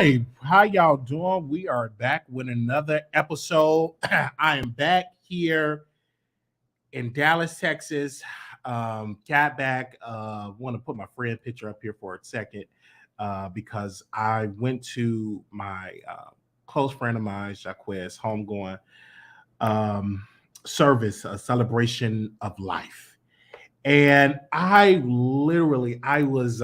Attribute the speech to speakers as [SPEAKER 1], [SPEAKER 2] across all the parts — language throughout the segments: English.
[SPEAKER 1] right, how y'all doing? We are back with another episode. I am back here in Dallas, Texas. Got back. Want to put my friend picture up here for a second because I went to my close friend of mine, Jaquez, homegoing service, a celebration of life, and I was.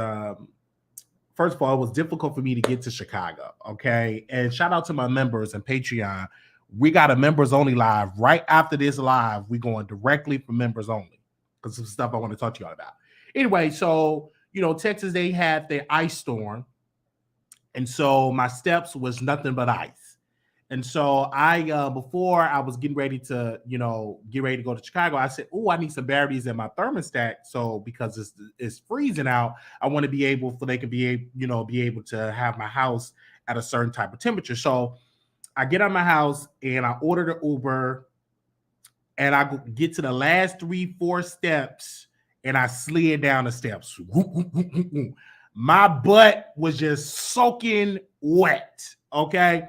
[SPEAKER 1] First of all, it was difficult for me to get to Chicago. Okay. And shout out to my members and Patreon. We got a members only live. Right after this live, we're going directly for members only because some stuff I want to talk to y'all about. Anyway, so, Texas, they had the ice storm. And so my steps was nothing but ice. And so before I was getting ready to, get ready to go to Chicago, I said, "Oh, I need some batteries in my thermostat." So because it's freezing out, I want to be able, so they could be able to have my house at a certain type of temperature. So I get out of my house and I order the Uber, and I get to the last 3-4 steps, and I slid down the steps. My butt was just soaking wet. Okay.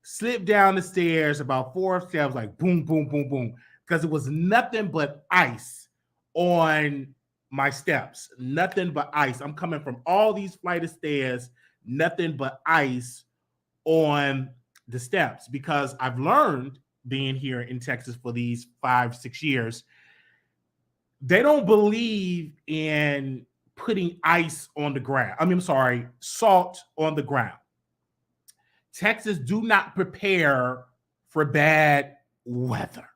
[SPEAKER 1] Slipped down the stairs about 4 steps, like boom, boom, boom, boom, because it was nothing but ice on my steps. Nothing but ice. I'm coming from all these flight of stairs, nothing but ice on the steps, because I've learned, being here in Texas for these 5-6 years, they don't believe in putting ice on the ground. Salt on the ground. Texas do not prepare for bad weather.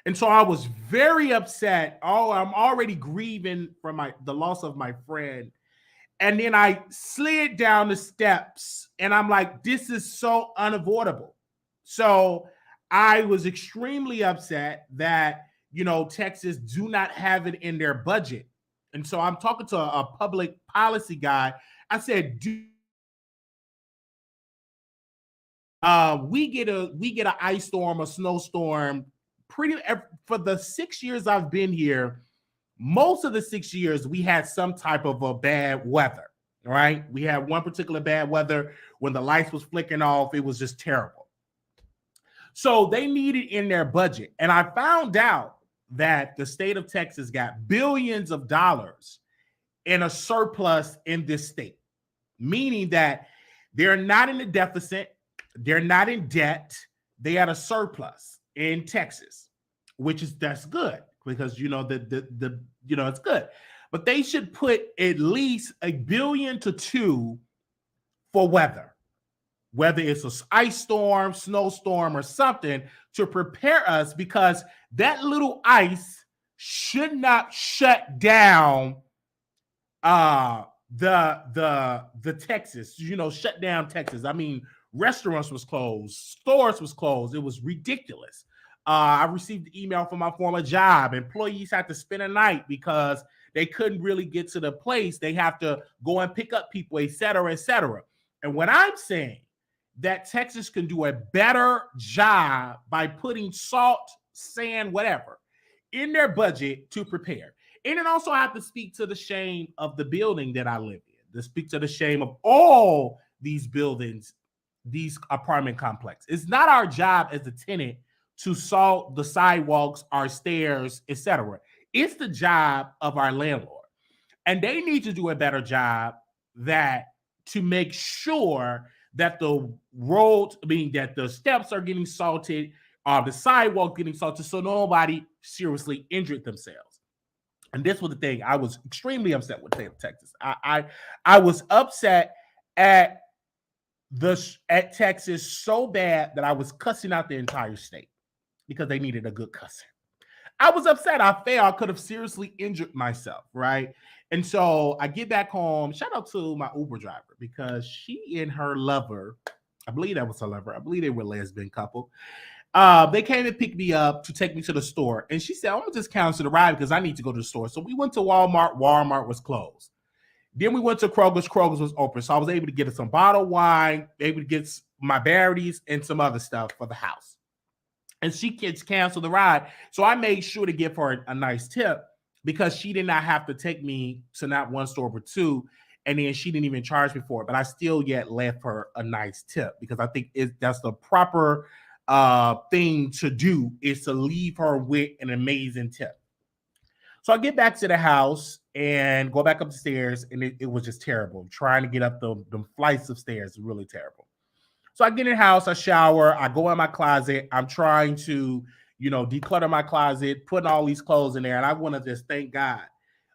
[SPEAKER 1] And so I was very upset. Oh, I'm already grieving from the loss of my friend. And then I slid down the steps, and I'm like, this is so unavoidable. So I was extremely upset that, Texas do not have it in their budget. And so I'm talking to a public policy guy. I said, we get an ice storm, a snowstorm, for the 6 years I've been here. Most of the 6 years we had some type of a bad weather, right? We had one particular bad weather when the lights was flicking off. It was just terrible. So they need it in their budget. And I found out that the state of Texas got billions of dollars in a surplus in this state, meaning that they're not in a deficit. They're not in debt. They had a surplus in Texas, that's good, because it's good. But they should put at least $1 billion to $2 billion for weather, whether it's an ice storm, snowstorm, or something, to prepare us, because that little ice should not shut down the Texas, shut down Texas. I mean, restaurants was closed, stores was closed. It was ridiculous. I received an email from my former job. Employees had to spend a night because they couldn't really get to the place. They have to go and pick up people, et cetera, et cetera. And what I'm saying, that Texas can do a better job by putting salt, sand, whatever, in their budget to prepare. And then also I have to speak to the shame of the building that I live in, to speak to the shame of all these buildings, these apartment complexes. It's not our job as a tenant to salt the sidewalks, our stairs, etc. It's the job of our landlord. And they need to do a better job to make sure that the roads, meaning that the steps are getting salted, the sidewalk getting salted, so nobody seriously injured themselves. And this was the thing. I was extremely upset with Texas. I was upset at at Texas so bad that I was cussing out the entire state because they needed a good cussing. I was upset. I felt I could have seriously injured myself, right? And so I get back home. Shout out to my Uber driver because she and her lover, I believe that was her lover. I believe they were a lesbian couple. They came and picked me up to take me to the store. And she said, I'm going to just cancel the ride because I need to go to the store. So we went to Walmart. Walmart was closed. Then we went to Kroger's. Kroger's was open. So I was able to get some bottled wine, able to get my berries and some other stuff for the house. And she gets canceled the ride. So I made sure to give her a nice tip because she did not have to take me to not one store but two. And then she didn't even charge me for it. But I still yet left her a nice tip because I think that's the proper thing to do, is to leave her with an amazing tip. So I get back to the house and go back up the stairs, and it was just terrible. Trying to get up the flights of stairs is really terrible. So I get in the house, I shower, I go in my closet. I'm trying to, declutter my closet, putting all these clothes in there. And I want to just thank God.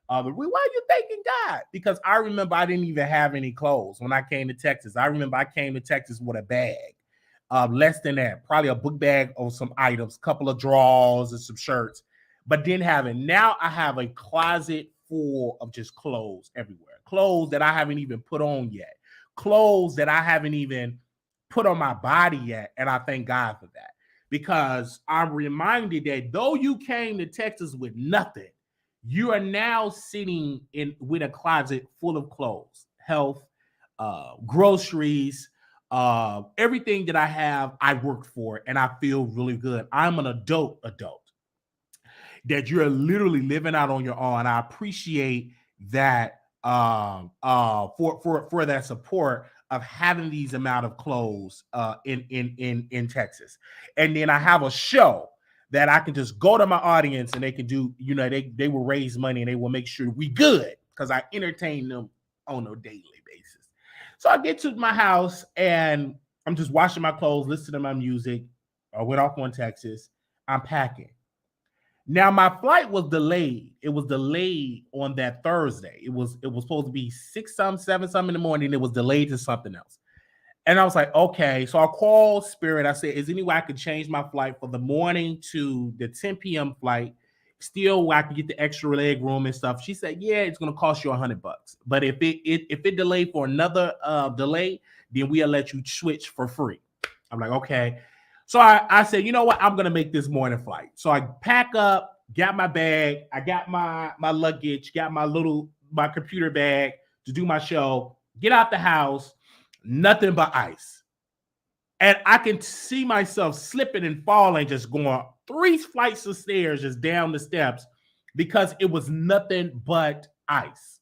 [SPEAKER 1] Why are you thanking God? Because I remember I didn't even have any clothes when I came to Texas. I remember I came to Texas with a bag. Less than that, probably a book bag of some items, couple of drawers and some shirts, but didn't have it. Now I have a closet full of just clothes everywhere. Clothes that I haven't even put on yet. Clothes that I haven't even put on my body yet. And I thank God for that, because I'm reminded that though you came to Texas with nothing, you are now sitting with a closet full of clothes, health, groceries, everything that I have, I worked for, and I feel really good. I'm an adult that you're literally living out on your own. I appreciate that for that support of having these amount of clothes in Texas. And then I have a show that I can just go to my audience and they can do, they will raise money and they will make sure we good because I entertain them on a daily basis. So I get to my house and I'm just washing my clothes, listening to my music. I went off on Texas. I'm packing. Now my flight was delayed. It was delayed on that Thursday. It was supposed to be 6-something, 7-something in the morning. It was delayed to something else. And I was like, okay. So I called Spirit. I said, is there any way I could change my flight for the morning to the 10 p.m. flight? Still, where I could get the extra leg room and stuff. She said, yeah, it's going to cost you $100. But if it delayed for another delay, then we'll let you switch for free. I'm like, okay. So I said, you know what? I'm going to make this morning flight. So I pack up, got my bag. I got my luggage, got my computer bag to do my show, get out the house, nothing but ice. And I can see myself slipping and falling, just going 3 flights of stairs, just down the steps, because it was nothing but ice.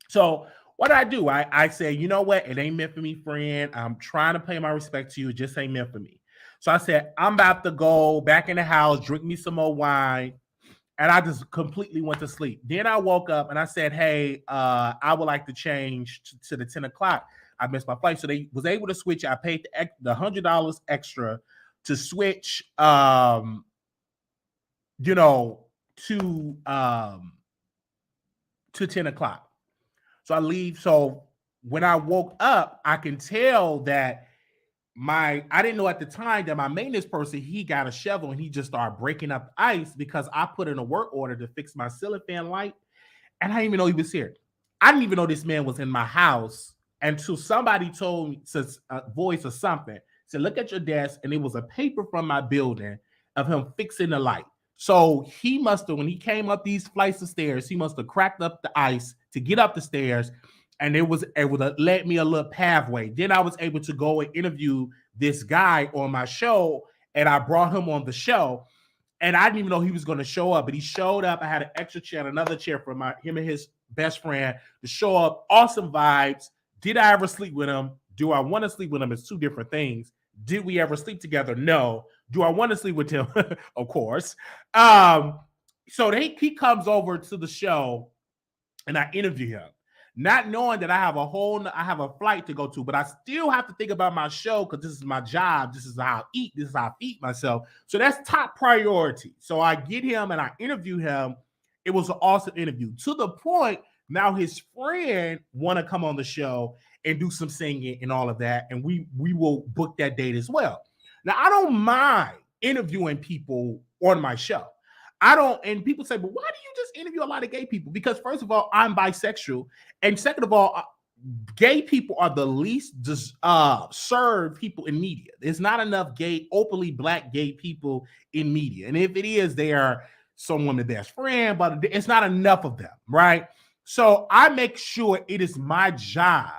[SPEAKER 1] So what did I do? I say, you know what? It ain't meant for me, friend. I'm trying to pay my respect to you. It just ain't meant for me. So I said, I'm about to go back in the house, drink me some more wine. And I just completely went to sleep. Then I woke up and I said, hey, I would like to change to the 10 o'clock. I missed my flight. So they was able to switch. I paid the $100 extra to switch, to 10 o'clock. So I leave. So when I woke up, I can tell that I didn't know at the time that my maintenance person, he got a shovel and he just started breaking up ice because I put in a work order to fix my ceiling fan light. And I didn't even know he was here. I didn't even know this man was in my house until somebody told me, a voice or something, said, look at your desk. And it was a paper from my building of him fixing the light. So he must have, when he came up these flights of stairs, he must have cracked up the ice to get up the stairs. And it was able to let me a little pathway. Then I was able to go and interview this guy on my show. And I brought him on the show. And I didn't even know he was going to show up. But he showed up. I had an extra chair, another chair for him and his best friend to show up. Awesome vibes. Did I ever sleep with him? Do I want to sleep with him? It's 2 different things. Did we ever sleep together? No. Do I want to sleep with him? Of course. So he comes over to the show and I interview him. not knowing that I have a flight to go to, but I still have to think about my show because this is my job. This is how I eat. This is how I feed myself. So that's top priority. So I get him and I interview him. It was an awesome interview to the point now his friend want to come on the show and do some singing and all of that. And we will book that date as well. Now, I don't mind interviewing people on my show. I don't, and people say, but why do you just interview a lot of gay people? Because first of all, I'm bisexual. And second of all, gay people are the least served people in media. There's not enough openly black gay people in media. And if it is, they are someone's best friend, but it's not enough of them, right? So I make sure it is my job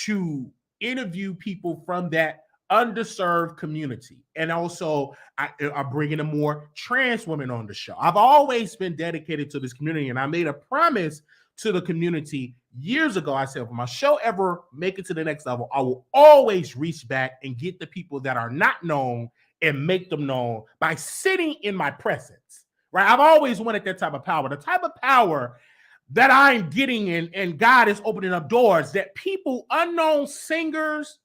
[SPEAKER 1] to interview people from that underserved community. And also I'm bringing in more trans women on the show. I've always been dedicated to this community, and I made a promise to the community years ago. I said, if my show ever make it to the next level, I will always reach back and get the people that are not known and make them known by sitting in my presence, right? I've always wanted that type of power, the type of power that I'm getting in, and God is opening up doors that people, unknown singers,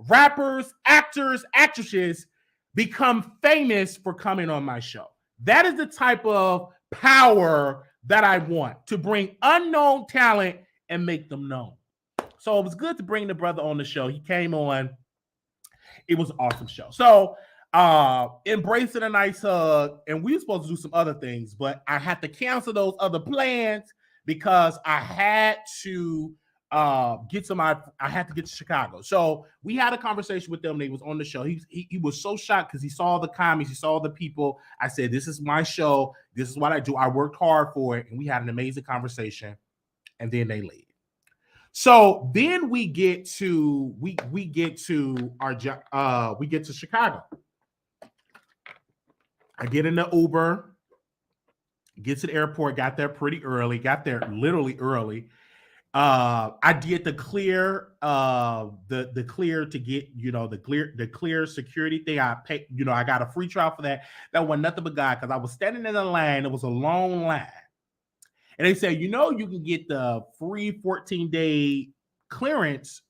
[SPEAKER 1] rappers, actors, actresses become famous for coming on my show. That is the type of power that I want, to bring unknown talent and make them known. So it was good to bring the brother on the show. He came on. It was an awesome show. So embracing a nice hug, and we were supposed to do some other things, but I had to cancel those other plans because I had to get to Chicago. So we had a conversation with them. They was on the show. He was so shocked because he saw the comments, he saw the people. I said, this is my show. This is what I do. I worked hard for it. And we had an amazing conversation. And then they leave. So then we get to Chicago. I get in the Uber, get to the airport, got there pretty early, got there literally early. I did the clear, the clear to get, the clear security thing. I paid, I got a free trial for that. That wasn't nothing but God, because I was standing in the line. It was a long line. And they said, you can get the free 14-day clearance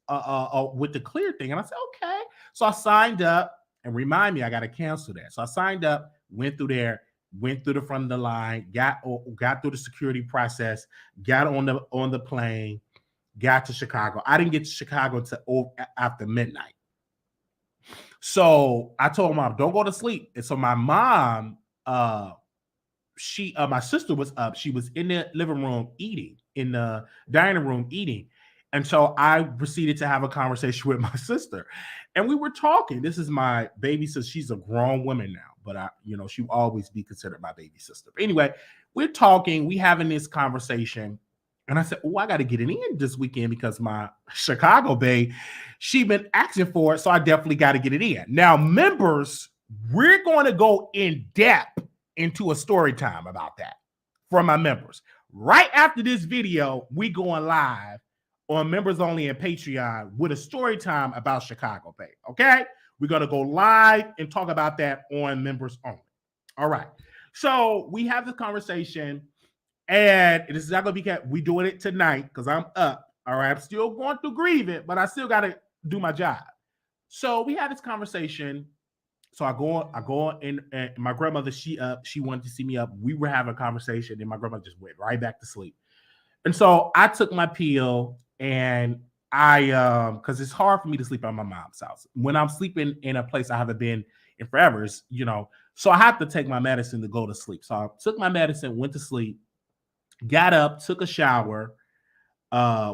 [SPEAKER 1] with the clear thing. And I said, okay. So I signed up, and remind me, I got to cancel that. So I signed up, went through there, went through the front of the line, got through the security process, got on the plane, got to Chicago. I didn't get to Chicago until after midnight. So I told Mom, don't go to sleep. And so my mom, my sister was up. She was in the living room eating, in the dining room eating. And so I proceeded to have a conversation with my sister. And we were talking. This is my baby sister. She's a grown woman now, but she will always be considered my baby sister. But anyway, we're talking, we having this conversation. And I said, I got to get it in this weekend because my Chicago babe, she been asking for it. So I definitely got to get it in. Now, members, we're going to go in depth into a story time about that for my members. Right after this video, we going live on Members Only and Patreon with a story time about Chicago Bay. Okay? We're going to go live and talk about that on Members Only. All right. So we have the conversation, and this is not going to be we doing it tonight because I'm up. All right. I'm still going through grieving, but I still got to do my job. So we had this conversation. So I go on, and my grandmother, she wanted to see me up. We were having a conversation, and my grandmother just went right back to sleep. And so I took my pill, and I because it's hard for me to sleep at my mom's house when I'm sleeping in a place I haven't been in forever. So I have to take my medicine to go to sleep. So I took my medicine, went to sleep, got up, took a shower,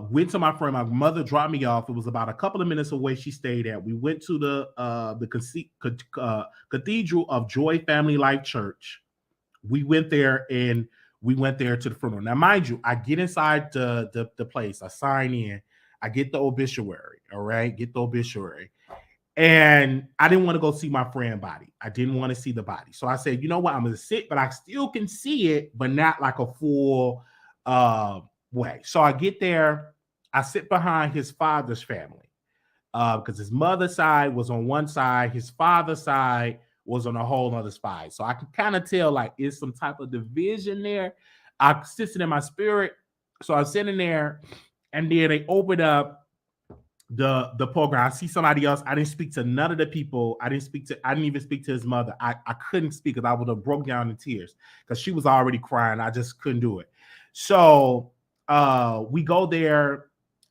[SPEAKER 1] went to my friend. My mother dropped me off. It was about a couple of minutes away she stayed at. We went to the Cathedral of Joy Family Life Church. We went there to the funeral. Now, mind you, I get inside the place. I sign in. I get the obituary. All right, get the obituary. And I didn't want to go see my friend's body. I didn't want to see the body. So I said, you know what? I'm going to sit, but I still can see it, but not like a full way. So I get there. I sit behind his father's family because his mother's side was on one side. His father's side was on a whole other side. So I can kind of tell like it's some type of division there. I sit in my spirit. So I'm sitting there, And then they opened up the program. I see somebody else. I didn't speak to none of the people. I didn't even speak to his mother. I couldn't speak because I would have broke down in tears because she was already crying. I just couldn't do it. So we go there,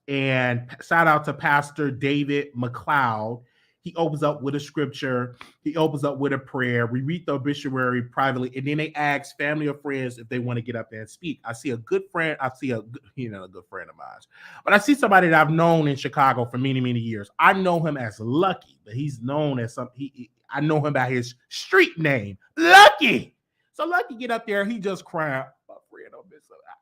[SPEAKER 1] and shout out to Pastor David McLeod. He opens up with a scripture. He opens up with a prayer. We read the obituary privately, and then they ask family or friends if they want to get up there and speak. I see a good friend. I see a good friend of mine, but I see somebody that I've known in Chicago for many, many years. I know him as Lucky, but he's known as I know him by his street name, Lucky. So Lucky get up there. He just cried.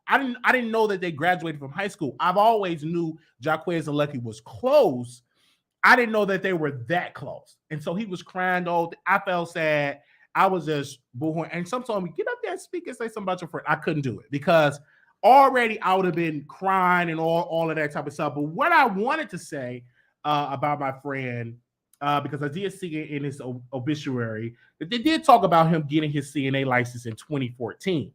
[SPEAKER 1] I didn't know that they graduated from high school. I've always knew Jaquez and Lucky was close. I didn't know that they were that close. And so he was crying. I felt sad. I was just boohooing. And some told me, get up there and speak and say something about your friend. I couldn't do it because already I would have been crying and all of that type of stuff. But what I wanted to say about my friend, because I did see it in his obituary, that they did talk about him getting his CNA license in 2014.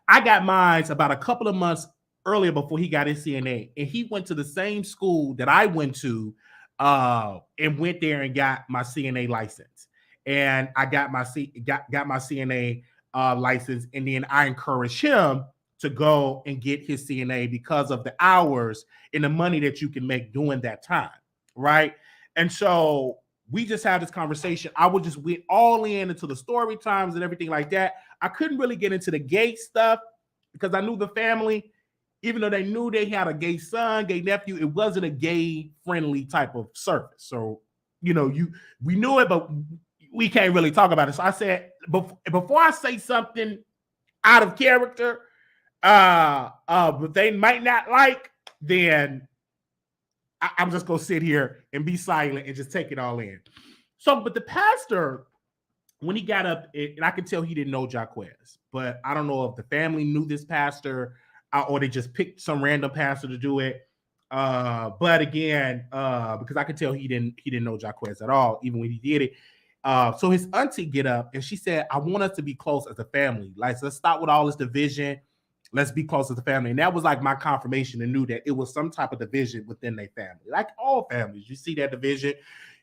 [SPEAKER 1] I got mine about a couple of months earlier before he got his CNA, and he went to the same school that I went to and went there and got my CNA license. And I got my CNA license, and then I encouraged him to go and get his CNA because of the hours and the money that you can make during that time, right? And so we just had this conversation. I would just went all into the story times and everything like that. I couldn't really get into the gay stuff because I knew the family. Even though they knew they had a gay son, gay nephew, it wasn't a gay-friendly type of service. So, we knew it, but we can't really talk about it. So I said, before I say something out of character, but they might not like, then I'm just going to sit here and be silent and just take it all in. So, but the pastor, when he got up, and I could tell he didn't know Jaquez, but I don't know if the family knew this pastor, or they just picked some random pastor to do it. But again, because I could tell he didn't know Jaquez at all, even when he did it. So his auntie get up and she said, I want us to be close as a family. Like, let's stop with all this division. Let's be close as a family. And that was like my confirmation and knew that it was some type of division within their family. Like all families, you see that division.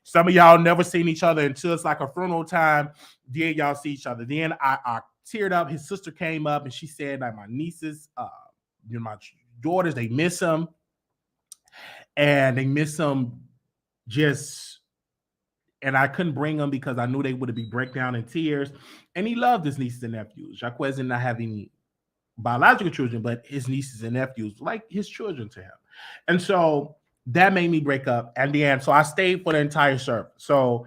[SPEAKER 1] Some of y'all never seen each other until it's like a funeral time. Then y'all see each other. Then I teared up. His sister came up and she said, like, my nieces, my daughters, they miss him, and they miss him and I couldn't bring them because I knew they would be breakdown in tears. And he loved his nieces and nephews. Jaquez did not have any biological children, but his nieces and nephews like his children to him. And so that made me break up. And then, so I stayed for the entire service. So,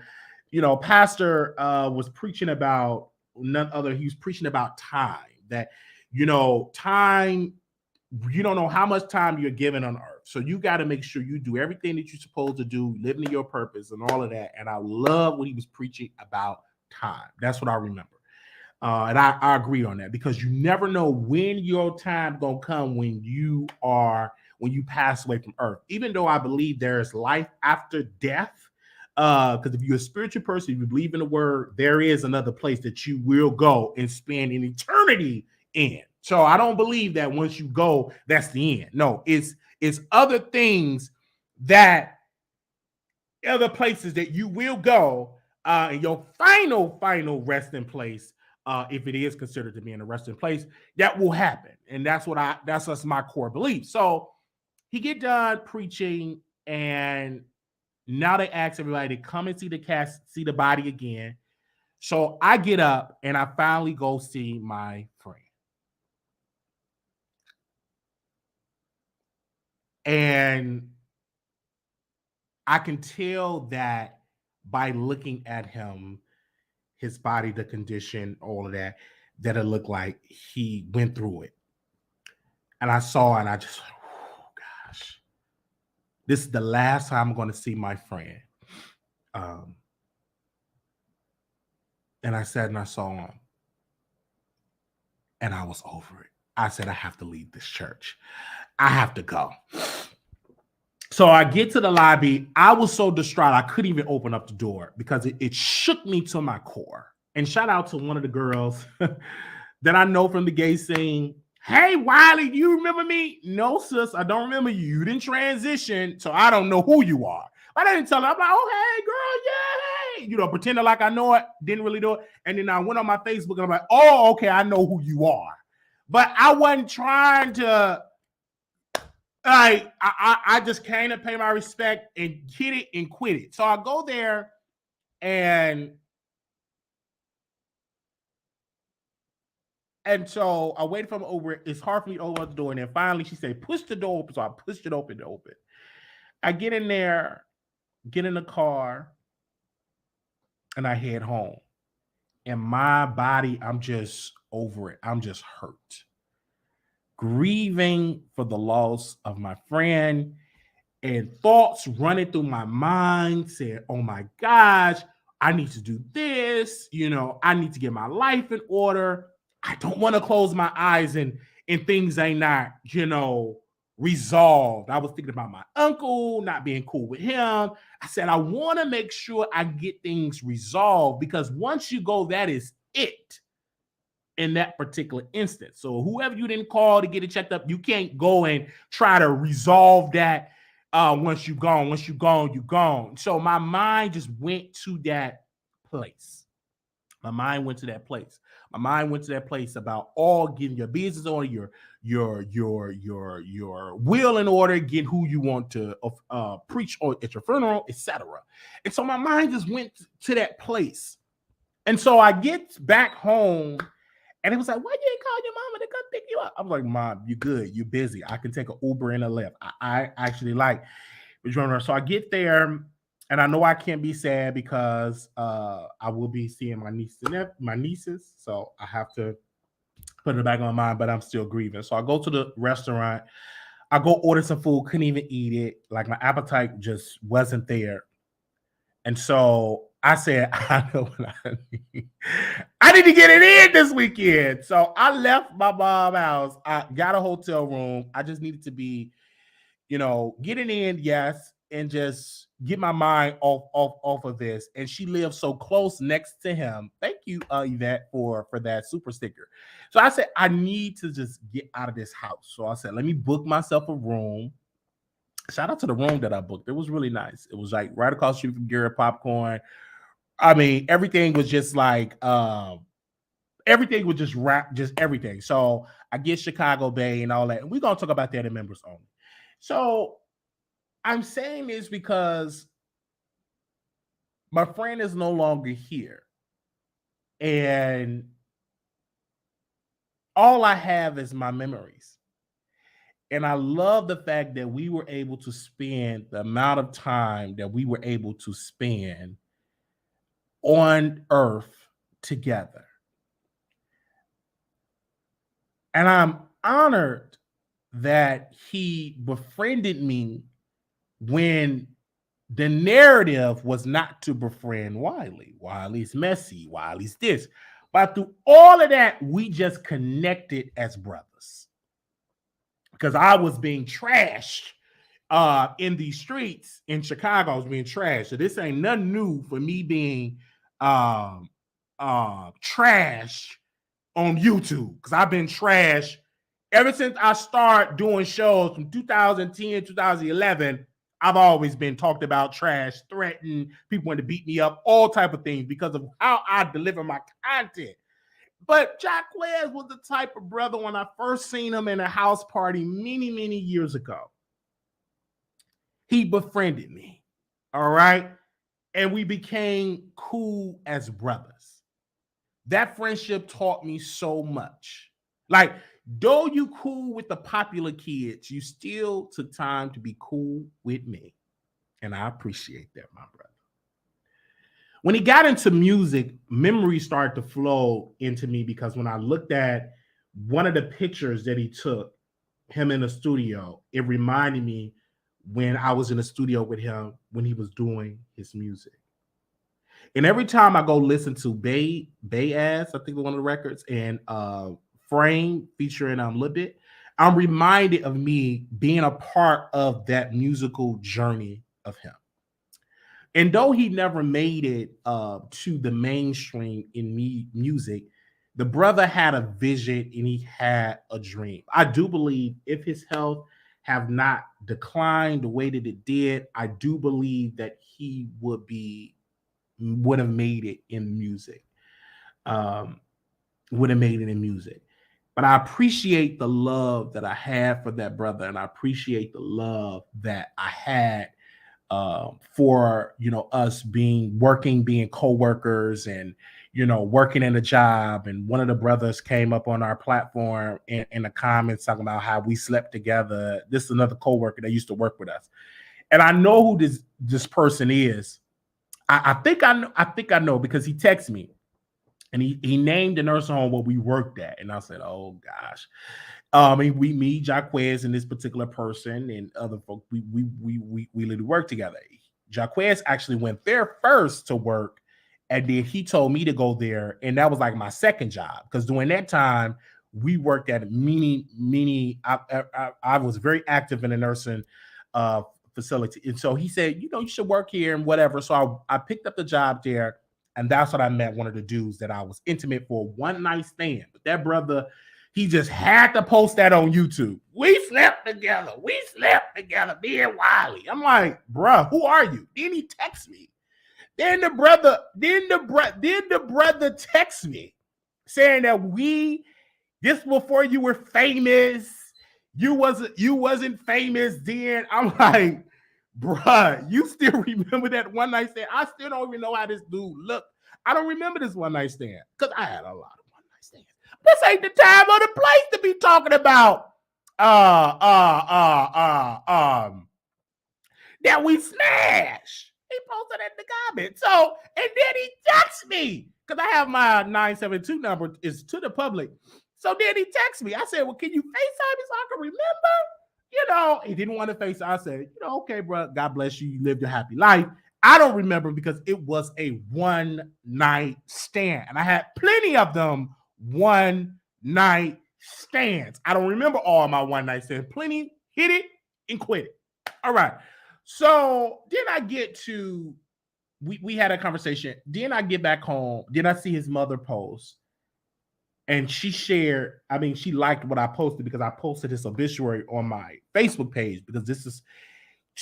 [SPEAKER 1] pastor was preaching about none other. He was preaching about time, that, time, you don't know how much time you're given on earth. So you got to make sure you do everything that you're supposed to do, living in your purpose and all of that. And I love when he was preaching about time. That's what I remember. And I agree on that, because you never know when your time going to come when you pass away from earth. Even though I believe there is life after death, because if you're a spiritual person, if you believe in the word, there is another place that you will go and spend an eternity in. So I don't believe that once you go, that's the end. No, it's other things, other places that you will go, in your final resting place, if it is considered to be in a resting place, that will happen. And that's just my core belief. So he get done preaching, and now they ask everybody to come and see the body again. So I get up and I finally go see my friend. And I can tell that by looking at him, his body, the condition, all of that it looked like he went through it. And I saw, and I just, oh gosh, this is the last time I'm going to see my friend. And I sat and I saw him, and I was over it. I said, I have to leave this church. I have to go. So I get to the lobby. I was so distraught, I couldn't even open up the door because it shook me to my core. And shout out to one of the girls that I know from the gay scene. Hey, Wiley, do you remember me? No, sis, I don't remember you. You didn't transition, so I don't know who you are. I didn't tell her. I'm like, oh, hey, girl, yeah, hey. You know, pretending like I know it, didn't really do it. And then I went on my Facebook and I'm like, oh, okay, I know who you are. But I wasn't trying to, like, I just came to pay my respect and hit it and quit it. So I go there and so I waited for him over. It's hard for me to open the door. And then finally she said, push the door open. So I pushed it open to open. I get in there, get in the car, and I head home. And my body, I'm just over it. I'm just hurt. Grieving for the loss of my friend, and thoughts running through my mind saying, oh my gosh, I need to do this. You know, I need to get my life in order. I don't want to close my eyes and things ain't not, you know, resolved. I was thinking about my uncle, not being cool with him. I said, I want to make sure I get things resolved, because once you go, that is it in that particular instance. So whoever you didn't call to get it checked up, you can't go and try to resolve that once you're gone. Once you're gone, you're gone. So my mind just went to that place. My mind went to that place. My mind went to that place about all getting your business order, your will in order, get who you want to preach or at your funeral, etc. And so my mind just went to that place. And so I get back home, and it was like, why you ain't call your mama to come pick you up? I was like, Mom, you good? You busy? I can take an Uber and a Lyft. I actually like. So I get there. And I know I can't be sad because I will be seeing my nieces. So I have to put it back on my mind, but I'm still grieving. So I go to the restaurant. I go order some food, couldn't even eat it. Like my appetite just wasn't there. And so I said, I know what I need. I need to get it in this weekend. So I left my mom's house. I got a hotel room. I just needed to be, you know, getting in, yes, and just get my mind off of this. And she lives so close next to him. Thank you, Yvette, for that super sticker. So I said, I need to just get out of this house. So I said, let me book myself a room. Shout out to the room that I booked. It was really nice. It was like right across the street from Garrett Popcorn. I mean, everything was just like everything was just everything. So I get Chicago Bay and all that. And we're gonna talk about that in members only. So I'm saying this because my friend is no longer here. And all I have is my memories. And I love the fact that we were able to spend the amount of time that we were able to spend on Earth together. And I'm honored that he befriended me when the narrative was not to befriend Wiley. Wiley's messy. Wiley's this. But through all of that, we just connected as brothers. Because I was being trashed in these streets in Chicago. I was being trashed. So this ain't nothing new for me being trashed on YouTube. Because I've been trashed ever since I started doing shows from 2010, 2011. I've always been talked about, trash, threatened, people want to beat me up, all type of things because of how I deliver my content. But Jacquez was the type of brother when I first seen him in a house party many, many years ago. He befriended me, all right? And we became cool as brothers. That friendship taught me so much. Like, though you cool with the popular kids, you still took time to be cool with me. And I appreciate that, my brother. When he got into music, memories started to flow into me because when I looked at one of the pictures that he took, him in the studio, it reminded me when I was in the studio with him when he was doing his music. And every time I go listen to Bay Ass, I think one of the records, and Frame featuring Lil Bit, I'm reminded of me being a part of that musical journey of him. And though he never made it to the mainstream in music, The brother had a vision and he had a dream. I do believe if his health have not declined the way that it did, I do believe that he would have made it in music. Um, would have made it in music. But I appreciate the love that I had for that brother, and I appreciate the love that I had for us being co-workers, and working in a job. And one of the brothers came up on our platform in the comments talking about how we slept together. This is another co-worker that used to work with us, and I know who this person is. I think I know because he texted me. And he named the nursing home where we worked at. And I said, oh gosh. Me, Jaquez, and this particular person and other folks, we literally worked together. Jaquez actually went there first to work, and then he told me to go there. And that was like my second job. Because during that time, we worked at I was very active in the nursing facility. And so he said, you should work here and whatever. So I picked up the job there. And that's what I met one of the dudes that I was intimate for one night stand. But that brother, he just had to post that on YouTube. We slept together. Me and Wiley. I'm like, bruh, who are you? Then he texts me. Then the brother texts me saying that this before you were famous. You wasn't famous then. I'm like, bruh, you still remember that one night stand? I still don't even know how this dude looked. I don't remember this one night stand because I had a lot of one night stands. This ain't the time or the place to be talking about that we smash. He posted in the comments. So, and then he texts me because I have my 972 number is to the public. So then he texts me. I said, well, can you FaceTime me so I can remember? He didn't want to face it. I said, okay, bro, God bless you. You lived your happy life. I don't remember because it was a one night stand. And I had plenty of them one night stands. I don't remember all my one night stands. Plenty hit it and quit it. All right. So then I get to, we had a conversation. Then I get back home. Then I see his mother post. And she shared, she liked what I posted because I posted this obituary on my Facebook page because this is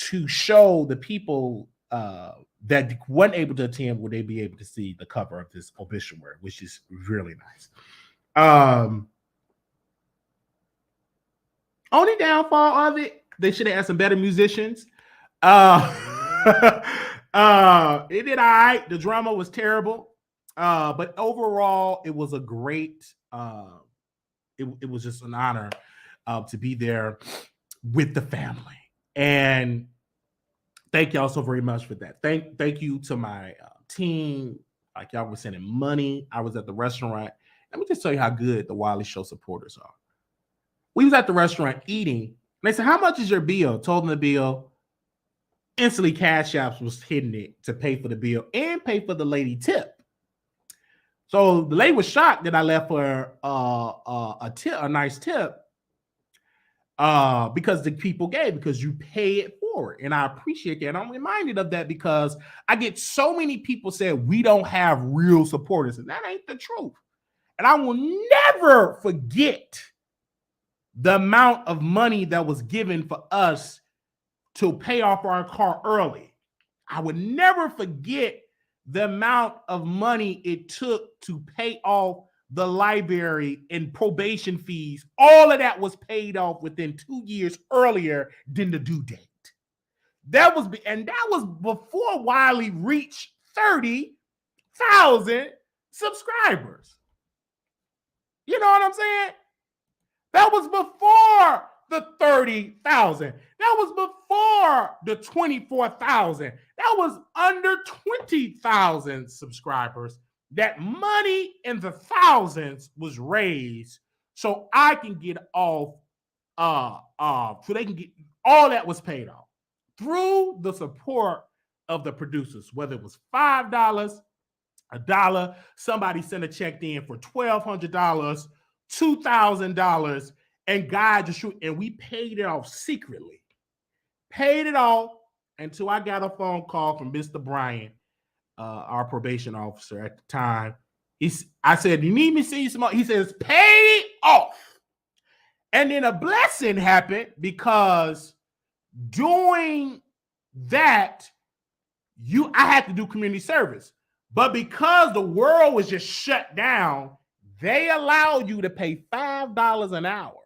[SPEAKER 1] to show the people that weren't able to attend, would they be able to see the cover of this obituary, which is really nice. Only downfall of it, they should have had some better musicians. It did all right. The drama was terrible. But overall, it was a great, it was just an honor to be there with the family. And thank y'all so very much for that. Thank you to my team. Like y'all were sending money. I was at the restaurant. Let me just tell you how good the Wiley Show supporters are. We was at the restaurant eating. And they said, how much is your bill? Told them the bill. Instantly, Cash Apps was hitting it to pay for the bill and pay for the lady tip. So the lady was shocked that I left her a nice tip because the people gave, because you pay it forward. And I appreciate that. And I'm reminded of that because I get so many people saying we don't have real supporters, and that ain't the truth. And I will never forget the amount of money that was given for us to pay off our car early. I would never forget the amount of money it took to pay off the library and probation fees. All of that was paid off within 2 years earlier than the due date. That was before Wiley reached 30,000 subscribers. You know what I'm saying? That was before the 30,000. That was before the 24,000. That was under 20,000 subscribers. That money in the thousands was raised so I can get off, so they can get, all that was paid off through the support of the producers, whether it was $5, $1, somebody sent a check in for $1,200, $2,000, and God just shoot, and we paid it off secretly. Paid it off until I got a phone call from Mr. Bryant, our probation officer at the time, I said, you need me to see you some more? He says, pay off. And then a blessing happened because doing that, I had to do community service. But because the world was just shut down, they allowed you to pay $5 an hour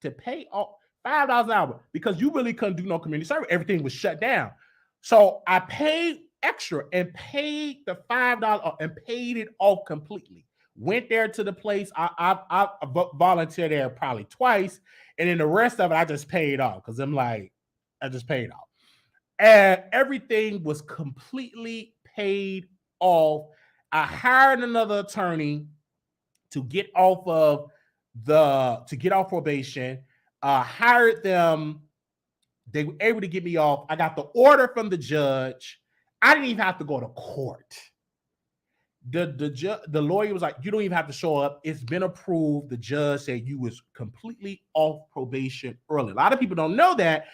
[SPEAKER 1] to pay off $5 an hour because you really couldn't do no community service. Everything was shut down. So I paid extra and paid the $5 and paid it off completely. Went there to the place. I volunteered there probably twice. And then the rest of it, I just paid off because I'm like, I just paid off. And everything was completely paid off. I hired another attorney to get off probation. Hired them. They were able to get me off. I got the order from the judge. I didn't even have to go to court. The lawyer was like, you don't even have to show up. It's been approved. The judge said you was completely off probation early. A lot of people don't know that,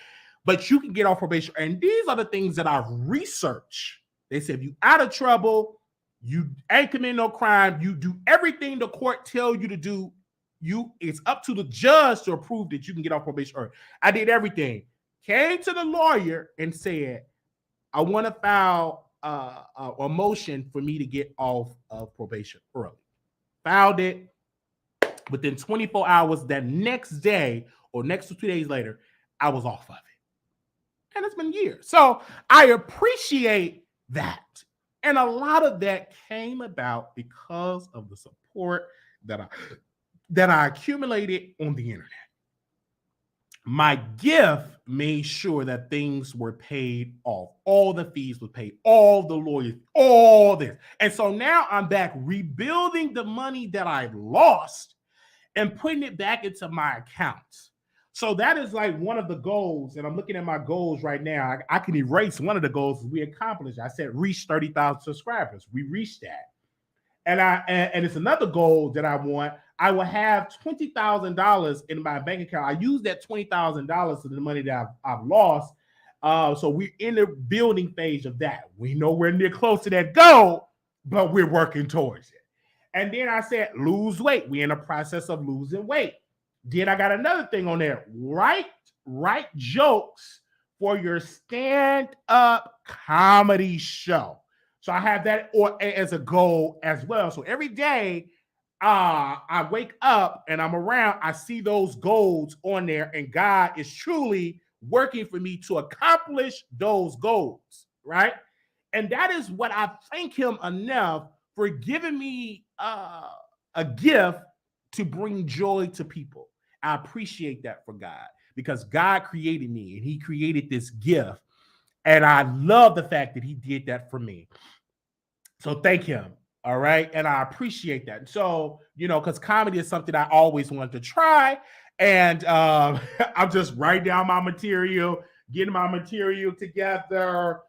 [SPEAKER 1] but you can get off probation. And these are the things that I've researched. They said if you out of trouble, you ain't committing no crime, you do everything the court tell you to do, it's up to the judge to approve that you can get off probation early. I did everything. Came to the lawyer and said, I want to file a motion for me to get off of probation early. Filed it. Within 24 hours, that next day or next to 2 days later, I was off of it. And it's been years. So I appreciate that. And a lot of that came about because of the support that I accumulated on the internet. My gift made sure that things were paid off. All the fees were paid, all the lawyers, all this. And so now I'm back rebuilding the money that I lost and putting it back into my accounts. So that is like one of the goals, and I'm looking at my goals right now. I can erase one of the goals we accomplished. I said reach 30,000 subscribers. We reached that. And it's another goal that I want. I will have $20,000 in my bank account. I use that $20,000 of the money that I've lost. So we're in the building phase of that. We know we're near close to that goal, but we're working towards it. And then I said, lose weight. We're in the process of losing weight. Then I got another thing on there. Write jokes for your stand-up comedy show. So I have that as a goal as well. So every day I wake up and I'm around, I see those goals on there, and God is truly working for me to accomplish those goals, right? And that is what I thank him enough for giving me a gift to bring joy to people. I appreciate that for God because God created me and he created this gift. And I love the fact that he did that for me. So thank him. All right. And I appreciate that. So, because comedy is something I always wanted to try. And I'm just writing down my material, getting my material together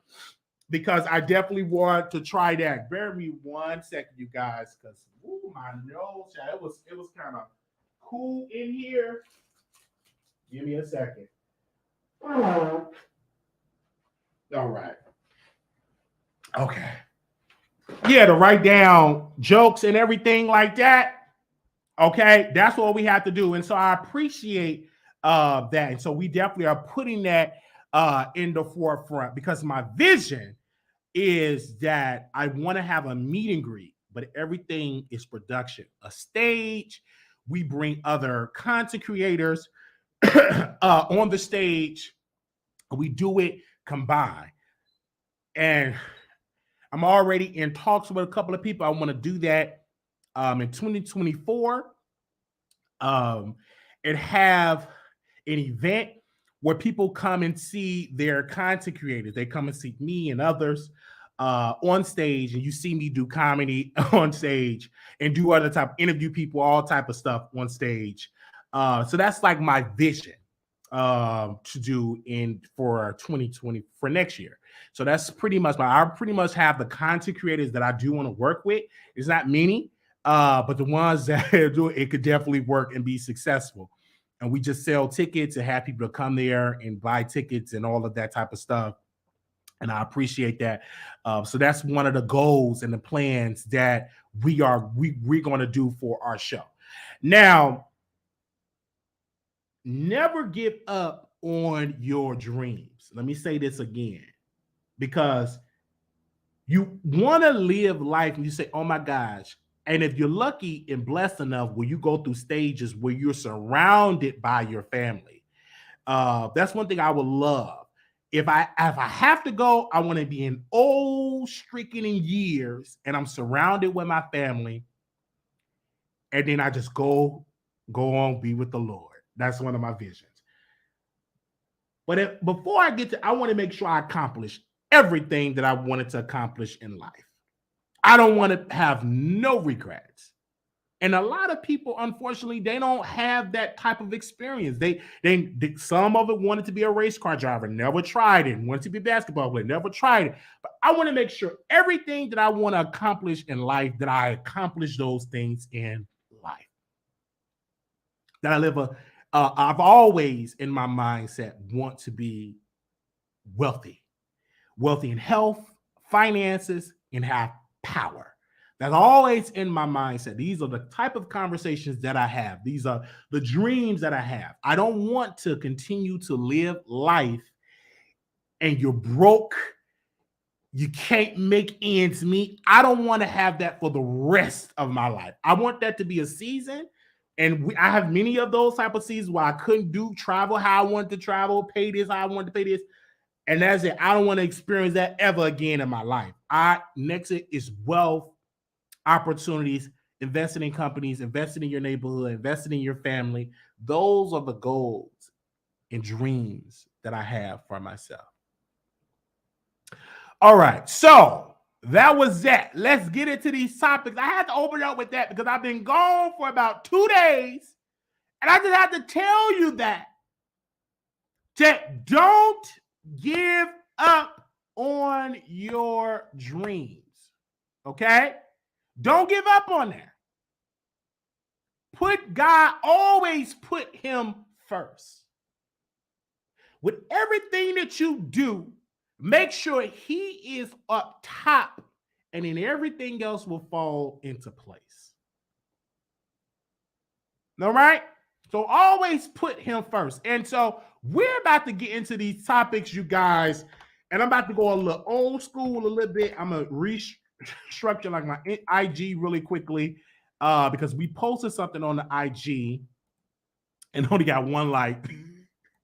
[SPEAKER 1] because I definitely want to try that. Bear me 1 second, you guys, because my nose, it was kind of cool in here. Give me a second. All right. Okay. Yeah, to write down jokes and everything like that. Okay, that's what we have to do. And so I appreciate that. And so we definitely are putting that in the forefront because my vision is that I want to have a meet and greet, but everything is production. A stage, we bring other content creators on the stage. We do it combined. And I'm already in talks with a couple of people. I want to do that in 2024 and have an event where people come and see their content creators. They come and see me and others on stage, and you see me do comedy on stage and do other type, interview people, all type of stuff on stage. So that's like my vision to do for 2020 for next year. So that's pretty much I pretty much have the content creators that I do want to work with. It's not many, but the ones that do it could definitely work and be successful. And we just sell tickets and have people to come there and buy tickets and all of that type of stuff. And I appreciate that. So that's one of the goals and the plans that we're going to do for our show. Now, never give up on your dreams. Let me say this again, because you want to live life and you say, oh my gosh. And if you're lucky and blessed enough where you go through stages where you're surrounded by your family, that's one thing I would love. If I have to go, I want to be in old stricken in years and I'm surrounded with my family. And then I just go on, be with the Lord. That's one of my visions. But before I get to, I want to make sure I accomplish everything that I wanted to accomplish in life. I don't want to have no regrets. And a lot of people, unfortunately, they don't have that type of experience. They some of it wanted to be a race car driver, never tried it. Wanted to be a basketball player, never tried it. But I want to make sure everything that I want to accomplish in life, that I accomplish those things in life. That I live I've always in my mindset want to be wealthy in health, finances, and have power. That's always in my mindset. These are the type of conversations that I have. These are the dreams that I have. I don't want to continue to live life and you're broke. You can't make ends meet. I don't want to have that for the rest of my life. I want that to be a season. And I have many of those type of seasons where I couldn't travel how I wanted to travel, pay this how I wanted to pay this. And that's it. I don't want to experience that ever again in my life. Next is wealth, opportunities, investing in companies, investing in your neighborhood, investing in your family. Those are the goals and dreams that I have for myself. All right. So that was that. Let's get into these topics. I had to open up with that because I've been gone for about 2 days. And I just have to tell you that don't give up on your dreams. Okay? Don't give up on that. Always put him first. With everything that you do, make sure he is up top, and then everything else will fall into place. All right? So always put him first. And so we're about to get into these topics, you guys, and I'm about to go a little old school a little bit. I'm going to restructure like my IG really quickly because we posted something on the IG and only got one like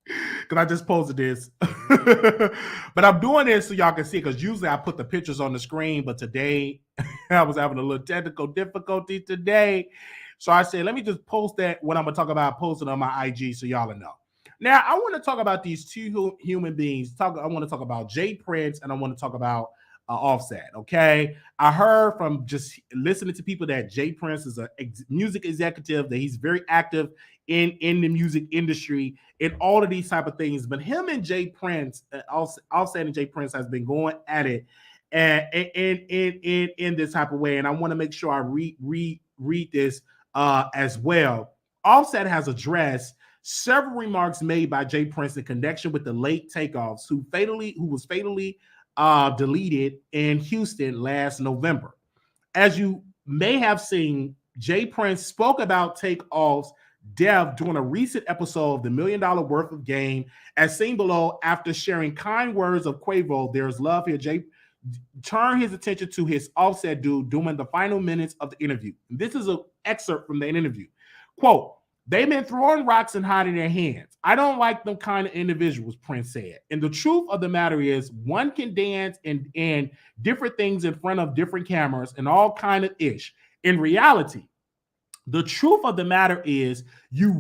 [SPEAKER 1] because I just posted this. But I'm doing this so y'all can see, because usually I put the pictures on the screen, but today I was having a little technical difficulty today. So I said, let me just post that what I'm going to talk about, post it on my IG so y'all know. Now, I want to talk about these two human beings. I want to talk about J Prince, and I want to talk about Offset, okay? I heard from just listening to people that J Prince is a music executive, that he's very active in the music industry and all of these type of things. But him and J Prince, Offset and J Prince has been going at it in this type of way. And I want to make sure I read this as well. Offset has addressed several remarks made by J Prince in connection with the late Takeoffs, who was fatally deleted in Houston last November. As you may have seen, J Prince spoke about Takeoff's death during a recent episode of the $1 Million Worth of Game, as seen below. After sharing kind words of Quavo, "There's love here," Jay turned his attention to his Offset dude during the final minutes of the interview. This is an excerpt from the interview. Quote, "They've been throwing rocks and hiding their hands. I don't like them kind of individuals," Prince said. And the truth of the matter is, one can dance and different things in front of different cameras and all kind of ish. In reality, the truth of the matter is, you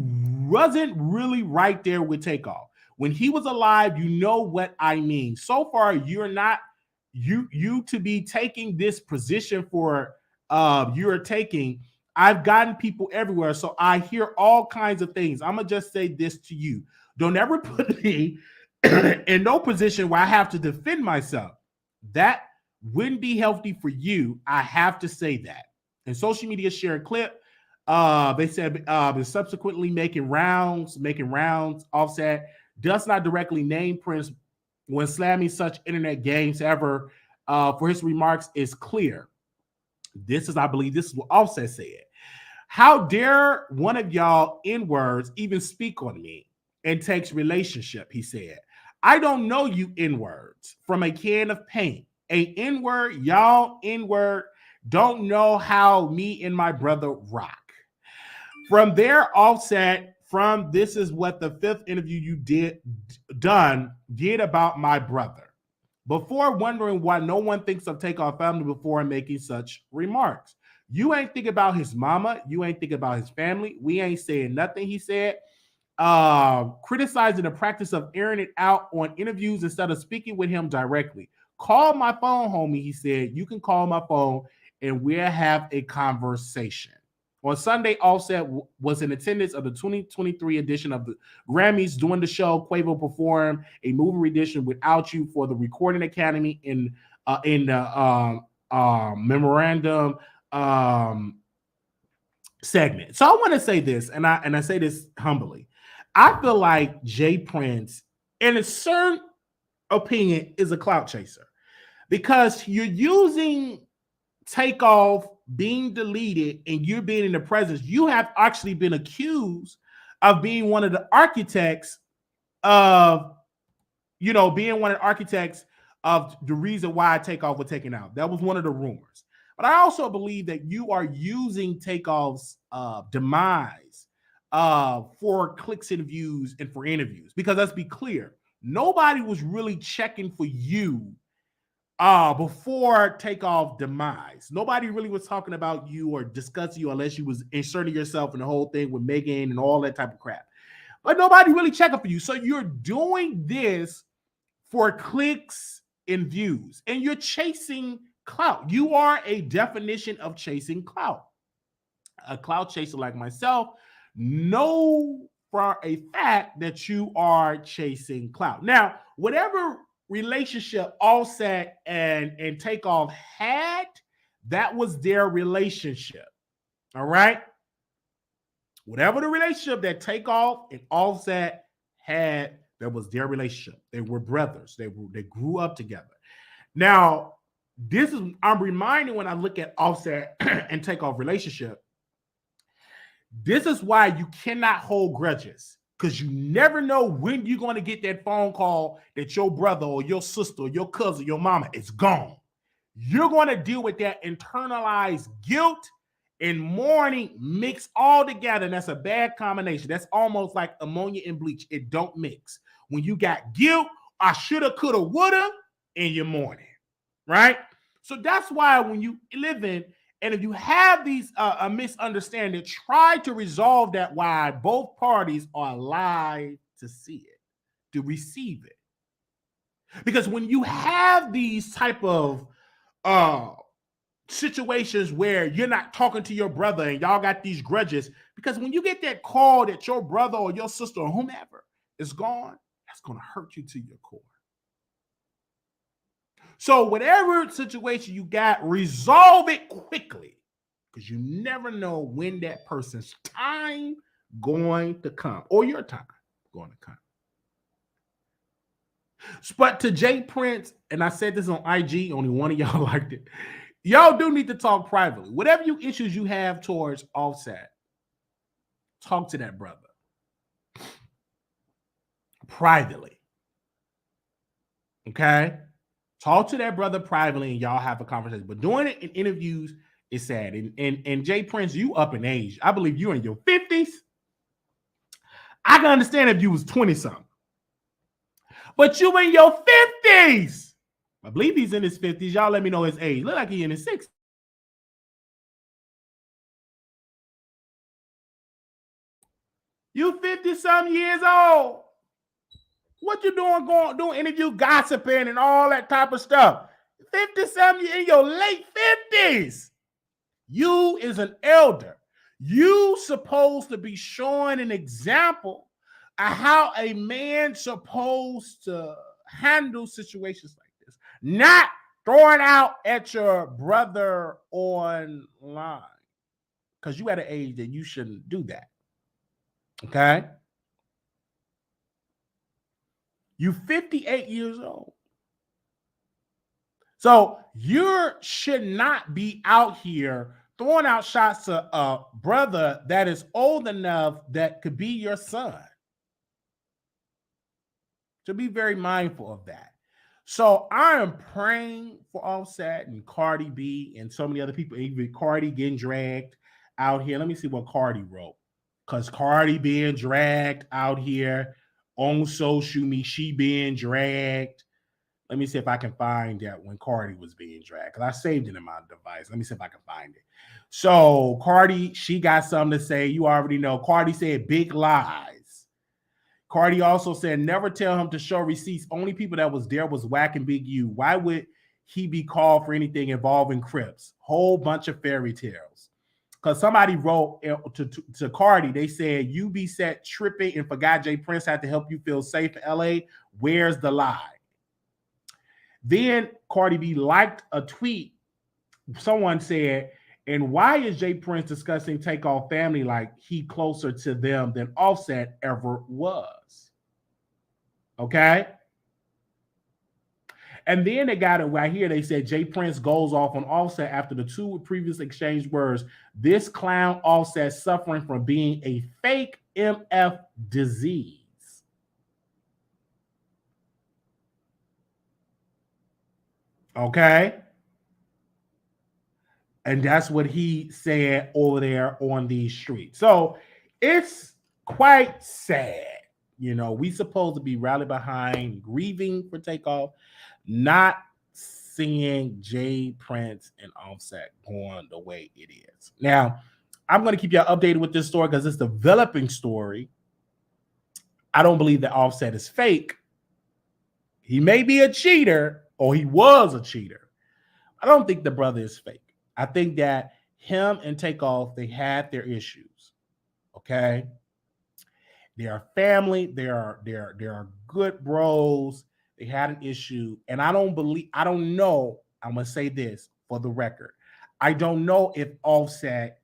[SPEAKER 1] wasn't really right there with Takeoff. When he was alive, you know what I mean. So far, you're not you to be taking this position for you're taking. I've gotten people everywhere, so I hear all kinds of things. I'm gonna just say this to you: don't ever put me in no position where I have to defend myself. That wouldn't be healthy for you. I have to say that. And social media shared a clip. They said subsequently making rounds. Offset does not directly name Prince, when slamming such internet games ever for his remarks is clear. This is, I believe, this is what Offset said. How dare one of y'all N-words even speak on me and takes relationship, he said. I don't know you N-words from a can of paint. A N-word, y'all N-word, don't know how me and my brother rock. From there, Offset, from this is what the fifth interview you did about my brother. Before wondering why no one thinks of Takeoff family before making such remarks. You ain't think about his mama. You ain't think about his family. We ain't saying nothing, he said. Criticizing the practice of airing it out on interviews instead of speaking with him directly. Call my phone, homie, he said. You can call my phone and we'll have a conversation. On Sunday, Offset was in attendance of the 2023 edition of the Grammys. During the show, Quavo performed a movie rendition Without You for the Recording Academy in the memorandum segment. So I want to say this, and I say this humbly. I feel like Jay Prince, in a certain opinion, is a clout chaser because you're using Takeoff being deleted and you're being in the presence. You have actually been accused of being one of the architects of, being one of the architects of the reason why Takeoff was taken out. That was one of the rumors. But I also believe that you are using Takeoff's demise for clicks and views and for interviews. Because let's be clear, nobody was really checking for you before Takeoff demise. Nobody really was talking about you or discussing you unless you was inserting yourself in the whole thing with Megan and all that type of crap. But nobody really checking for you. So you're doing this for clicks and views, and you're chasing clout. You are a definition of chasing clout. A clout chaser like myself know for a fact that you are chasing clout. Now, whatever relationship Offset and Takeoff had, that was their relationship. All right? Whatever the relationship that Takeoff and Offset had, that was their relationship. They were brothers. They grew up together. Now, I'm reminded when I look at Offset and Takeoff relationship, this is why you cannot hold grudges, because you never know when you're going to get that phone call that your brother or your sister or your cousin, your mama is gone. You're going to deal with that internalized guilt and mourning mixed all together, and that's a bad combination. That's almost like ammonia and bleach. It don't mix. When you got guilt, I shoulda, coulda, woulda, and you're mourning, right? So that's why when you live in, and if you have these a misunderstanding, try to resolve that while both parties are alive to see it, to receive it. Because when you have these type of situations where you're not talking to your brother and y'all got these grudges, because when you get that call that your brother or your sister or whomever is gone, that's going to hurt you to your core. So whatever situation you got, resolve it quickly, because you never know when that person's time going to come or your time going to come. But to Jay Prince, and I said this on IG, only one of y'all liked it. Y'all do need to talk privately. Whatever issues you have towards Offset, talk to that brother privately. Okay? Talk to that brother privately and y'all have a conversation. But doing it in interviews is sad. And Jay Prince, you up in age. I believe you're in your 50s. I can understand if you was 20-something. But you in your 50s. I believe he's in his 50s. Y'all let me know his age. Look like he's in his 60s. You 50-something years old. What you doing interview gossiping and all that type of stuff? 50-something in your late 50s. You is an elder. You supposed to be showing an example of how a man supposed to handle situations like this. Not throwing out at your brother online. Because you at an age that you shouldn't do that. Okay? You 58 years old. So you should not be out here throwing out shots to a brother that is old enough that could be your son. So be very mindful of that. So I am praying for Offset and Cardi B and so many other people, even Cardi getting dragged out here. Let me see what Cardi wrote. Because Cardi being dragged out here on social media, she being dragged. Let me see if I can find that when Cardi was being dragged. Because I saved it in my device. Let me see if I can find it. So Cardi, she got something to say. You already know. Cardi said big lies. Cardi also said, never tell him to show receipts. Only people that was there was Whack and Big U. Why would he be called for anything involving Crips? Whole bunch of fairy tales. Because somebody wrote to Cardi, they said, you be set tripping and forgot Jay Prince had to help you feel safe in LA. Where's the lie? Then Cardi B liked a tweet. Someone said, and why is Jay Prince discussing Takeoff family like he closer to them than Offset ever was? Okay. And then they got it right here. They said Jay Prince goes off on Offset after the two previous exchanged words. This clown Offset suffering from being a fake MF disease. Okay. And that's what he said over there on these streets. So it's quite sad. You know, we supposed to be rallied behind, grieving for Takeoff, not seeing Jay Prince and Offset going the way it is. Now, I'm going to keep y'all updated with this story because it's a developing story. I don't believe that Offset is fake. He may be a cheater, or he was a cheater. I don't think the brother is fake. I think that him and Takeoff, they had their issues. Okay. They are family. They are good bros. They had an issue. And I don't know. I'm going to say this for the record. I don't know if Offset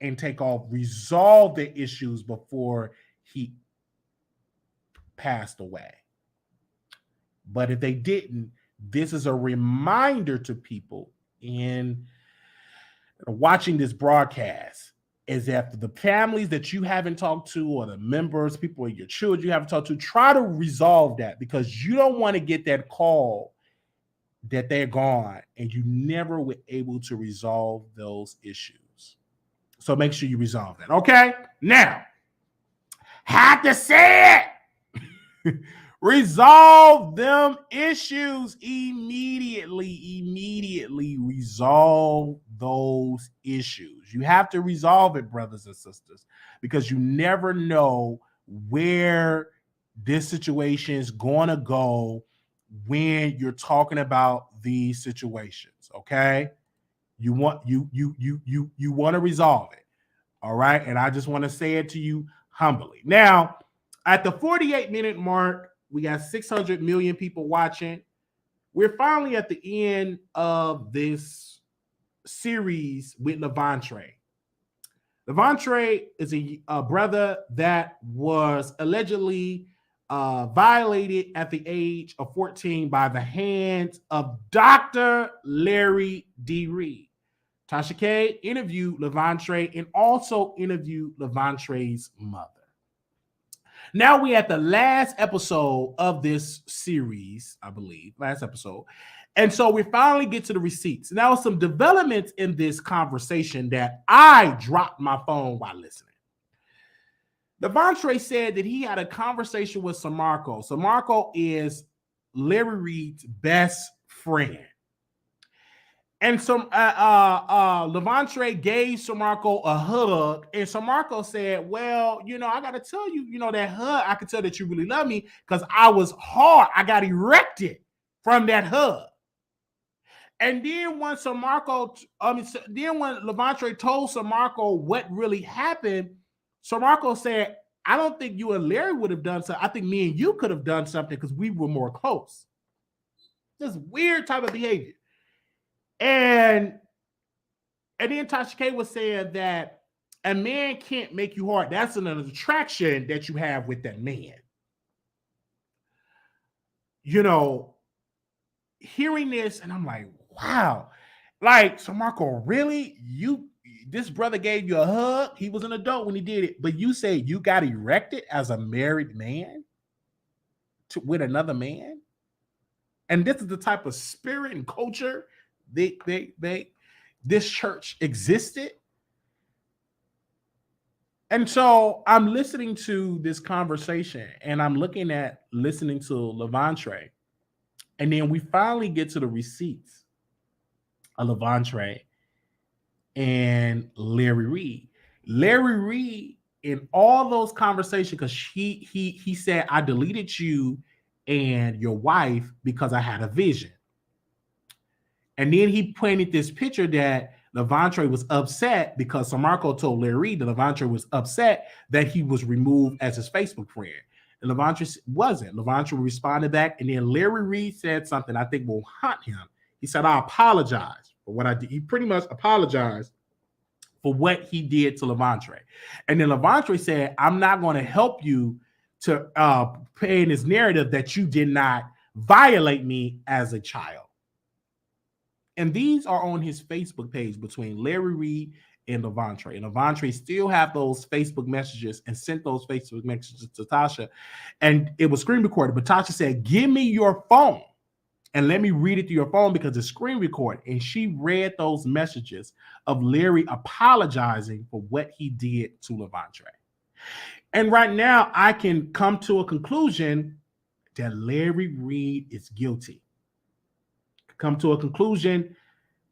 [SPEAKER 1] and Takeoff resolved the issues before he passed away. But if they didn't, this is a reminder to people in watching this broadcast is that the families that you haven't talked to or the members, people or your children you haven't talked to, try to resolve that because you don't want to get that call that they're gone and you never were able to resolve those issues. So make sure you resolve that. Okay? Now, have to say it. Resolve them issues immediately resolve those issues. You have to resolve it, brothers and sisters, because you never know where this situation is going to go when you're talking about these situations. Okay, you want to resolve it. All right, and I just want to say it to you humbly. Now, at the 48-minute mark, we got 600 million people watching. We're finally at the end of this series with LaVontraye. LaVontraye is a brother that was allegedly violated at the age of 14 by the hands of Dr. Larry D. Reid. Tasha K interviewed LaVontraye and also interviewed LaVontraye's mother. Now we're at the last episode of this series, I believe, last episode. And so we finally get to the receipts. Now, some developments in this conversation that I dropped my phone while listening. LaVontraye said that he had a conversation with Samarco. Samarco is Larry Reid's best friend. And LaVontraye gave Samarco a hug, and Samarco said, well, I got to tell you, that hug, I could tell that you really love me because I was hard. I got erected from that hug. And then when LaVontraye told Samarco what really happened, Samarco said, I don't think you and Larry would have done something. I think me and you could have done something because we were more close. This weird type of behavior. And then Tasha K was saying that a man can't make you hard. That's an attraction that you have with that man. hearing this, and I'm like, wow. Like, so Marco, really? This brother gave you a hug? He was an adult when he did it, but you say you got erected as a married man with another man? And this is the type of spirit and culture this church existed. And so I'm listening to this conversation, and I'm listening to LaVontraye. And then we finally get to the receipts of LaVontraye and Larry Reid. Larry Reid, in all those conversations, because he said, I deleted you and your wife because I had a vision. And then he painted this picture that LaVontraye was upset because Marco told Larry Reid that LaVontraye was upset that he was removed as his Facebook friend. And LaVontraye wasn't. LaVontraye responded back, and then Larry Reid said something I think will haunt him. He said, I apologize for what I did. He pretty much apologized for what he did to LaVontraye. And then LaVontraye said, I'm not going to help you to paint this narrative that you did not violate me as a child. And these are on his Facebook page between Larry Reid and LaVontraye. And LaVontraye still have those Facebook messages and sent those Facebook messages to Tasha. And it was screen recorded. But Tasha said, give me your phone and let me read it through your phone because it's screen recorded. And she read those messages of Larry apologizing for what he did to LaVontraye. And right now, I can come to a conclusion that Larry Reid is guilty. Come to a conclusion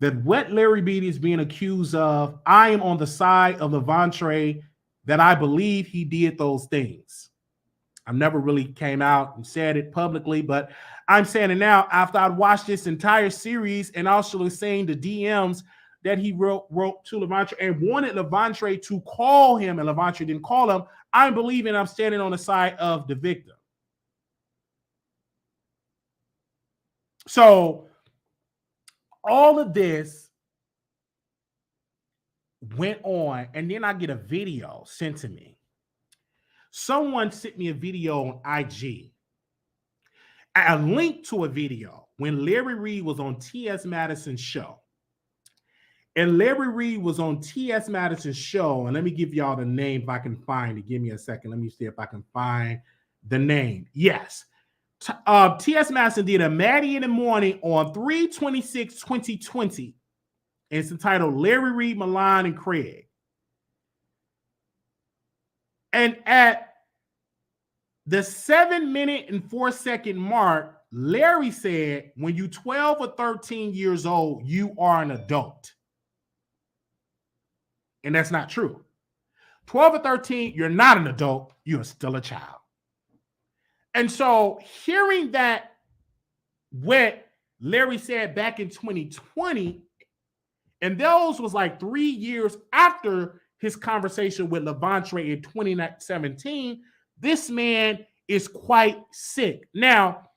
[SPEAKER 1] that what Larry Reid is being accused of, I am on the side of LaVontraye, that I believe he did those things. I never really came out and said it publicly, but I'm saying it now after I'd watched this entire series and also saying the DMs that he wrote to LaVontraye and wanted LaVontraye to call him, and LaVontraye didn't call him. I'm believing I'm standing on the side of the victim. So all of this went on, and then I get a video sent to me. Someone sent me a video on IG, a link to a video when Larry Reid was on T.S. Madison's show. And Larry Reid was on T.S. Madison's show, and let me give y'all the name if I can find it. Give me a second. Let me see if I can find the name. Yes. T.S. Madison did a Maddie in the Morning on 3/26/2020. It's entitled Larry Reid, Milan, and Craig. And at the 7-minute and 4-second mark, Larry said, when you're 12 or 13 years old, you are an adult. And that's not true. 12 or 13, you're not an adult. You're still a child. And so hearing that, what Larry said back in 2020, and those was like 3 years after his conversation with LaVontraye in 2017, this man is quite sick. Now,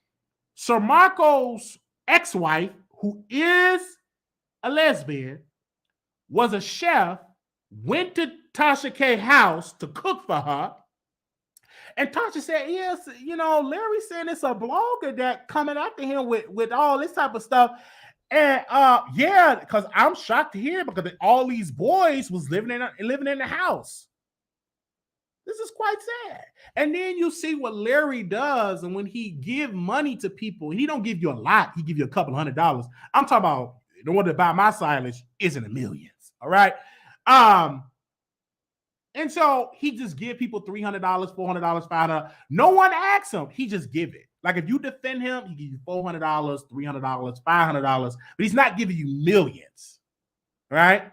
[SPEAKER 1] Sir Marco's ex-wife, who is a lesbian, was a chef, went to Tasha K's house to cook for her. And Tasha said, yes, Larry said it's a blogger that coming after him with all this type of stuff. And yeah, because I'm shocked to hear because all these boys was living in the house. This is quite sad. And then you see what Larry does, and when he give money to people, he don't give you a lot. He give you a couple $100. I'm talking about the one that buy my silage is in the millions. All right. And so he just give people $300, $400, $500. No one asks him. He just give it. Like if you defend him, he give you $400, $300, $500, but he's not giving you millions, right?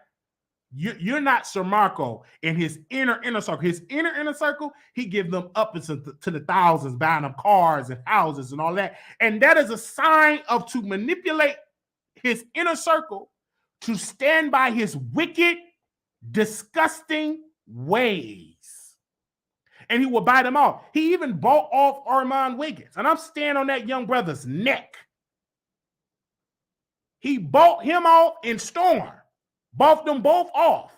[SPEAKER 1] You're not Sir Marco in his inner circle. His inner circle, he give them up to the thousands, buying them cars and houses and all that. And that is a sign of to manipulate his inner circle to stand by his wicked, disgusting ways. And he will buy them off. He even bought off Armand Wiggins. And I'm standing on that young brother's neck. He bought him off in Storm. Bought them both off.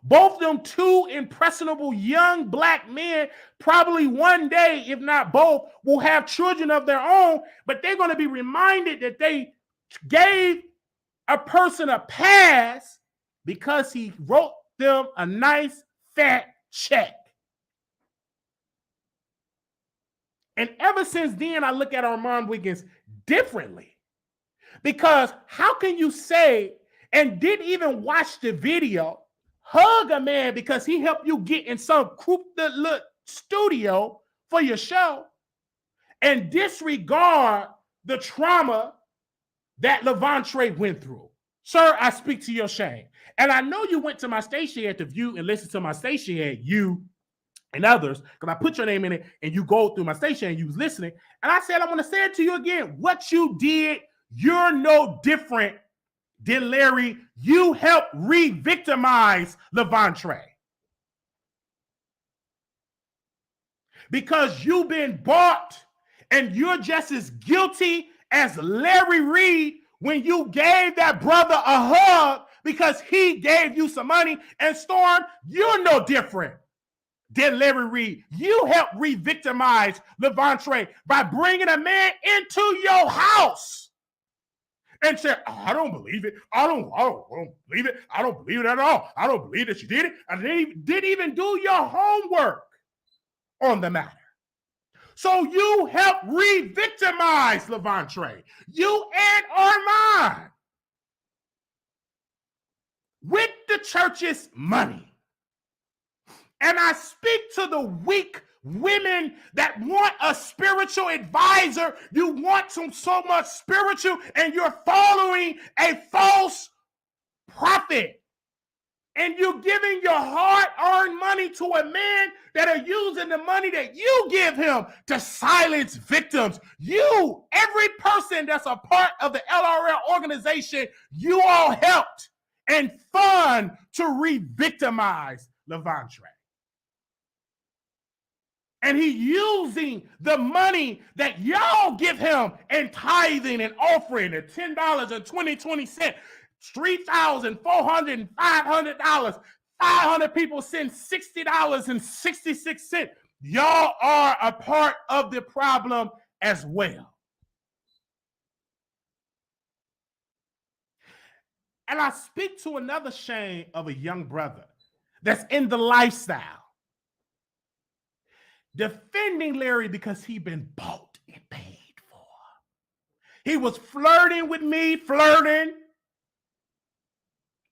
[SPEAKER 1] Both them two impressionable young black men, probably one day, if not both, will have children of their own, but they're going to be reminded that they gave a person a pass because he wrote them a nice fat check. And ever since then, I look at Armand Wiggins differently. Because how can you say, and didn't even watch the video, hug a man because he helped you get in some crooked look studio for your show, and disregard the trauma that LaVontraye went through? Sir, I speak to your shame. And I know you went to my station here to view and listen to my station here, you and others, because I put your name in it and you go through my station and you was listening. And I said, I'm going to say it to you again. What you did, you're no different than Larry. You helped re-victimize LaVontraye. Because you've been bought and you're just as guilty as Larry Reid when you gave that brother a hug because he gave you some money. And Storm, you're no different than Larry Reid. You helped re-victimize LaVontraye by bringing a man into your house and said, oh, I don't believe it. I don't believe it. I don't believe it at all. I don't believe that you did it. I didn't even do your homework on the matter. So you helped re-victimize LaVontraye. You and Armand with the church's money. And I speak to the weak women that want a spiritual advisor. You want so much spiritual, and you're following a false prophet. And you're giving your hard-earned money to a man that are using the money that you give him to silence victims. You, every person that's a part of the LRL organization, you all helped and fund to re-victimize LaVontraye. And he using the money that y'all give him in tithing and offering at $10 and 20 cents, $3,400 and $500. 500 people send $60.66. Y'all are a part of the problem as well. And I speak to another shame of a young brother that's in the lifestyle, defending Larry because he been bought and paid for. He was flirting with me,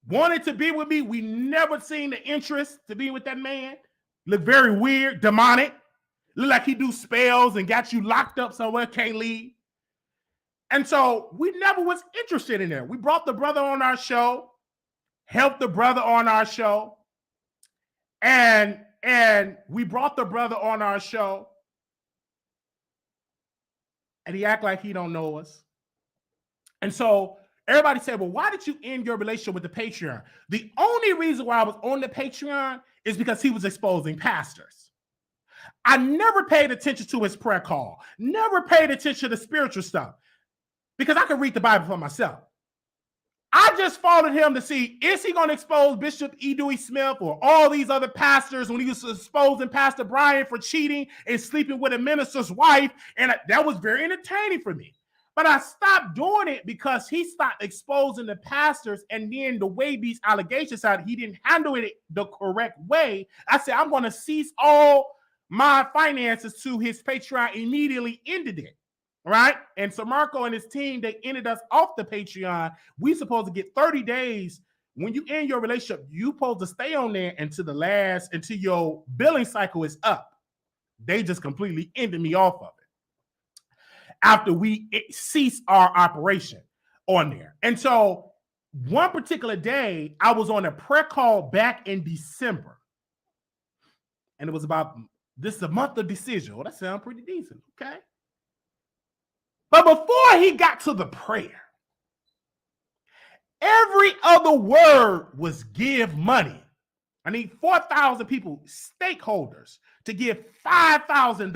[SPEAKER 1] wanted to be with me. We never seen the interest to be with that man. Looked very weird, demonic. Looked like he do spells and got you locked up somewhere, can't leave. And so we never was interested in it. We brought the brother on our show, helped the brother on our show, and we brought the brother on our show, and he act like he don't know us. And so everybody said, well, why did you end your relationship with the Patreon? The only reason why I was on the Patreon is because he was exposing pastors. I never paid attention to his prayer call, never paid attention to spiritual stuff, because I could read the Bible for myself. I just followed him to see, is he going to expose Bishop E. Dewey Smith or all these other pastors when he was exposing Pastor Brian for cheating and sleeping with a minister's wife? And that was very entertaining for me. But I stopped doing it because he stopped exposing the pastors, and then the way these allegations out, he didn't handle it the correct way. I said, I'm going to cease all my finances to his Patreon, immediately ended it. Right? And so Marco and his team, they ended us off the Patreon. We supposed to get 30 days. When you end your relationship, you supposed to stay on there until your billing cycle is up. They just completely ended me off of it after we ceased our operation on there. And so one particular day, I was on a prayer call back in December. And it was about, this is a month of decision. Well, that sounds pretty decent. Okay. But before he got to the prayer, every other word was give money. I need 4,000 people, stakeholders, to give $5,000.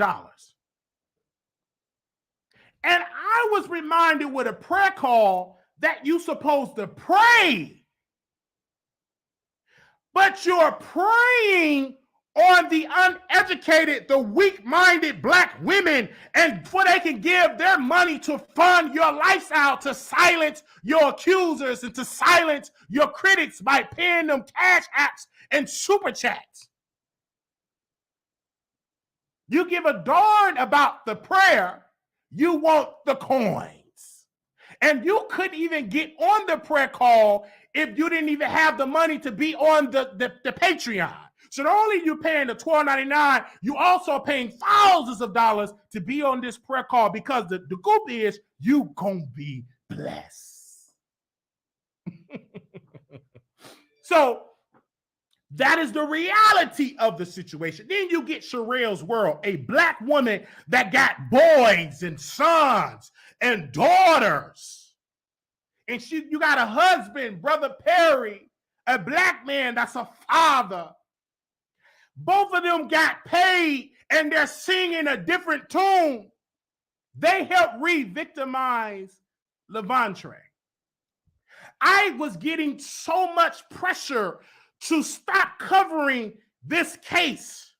[SPEAKER 1] And I was reminded with a prayer call that you're supposed to pray But you're preying on the uneducated, the weak-minded black women, and for they can give their money to fund your lifestyle, to silence your accusers and to silence your critics by paying them cash apps and super chats. You give a darn about the prayer, you want the coins. And you couldn't even get on the prayer call if you didn't even have the money to be on the Patreon. So not only are you paying the $12.99, you also paying thousands of dollars to be on this prayer call, because the goop is you gonna be blessed. So that is the reality of the situation. Then you get Sherelle's World, a black woman that got boys and sons and daughters. And you got a husband, Brother Perry, a black man that's a father. Both of them got paid and they're singing a different tune. They helped re-victimize LaVontraye. I was getting so much pressure to stop covering this case.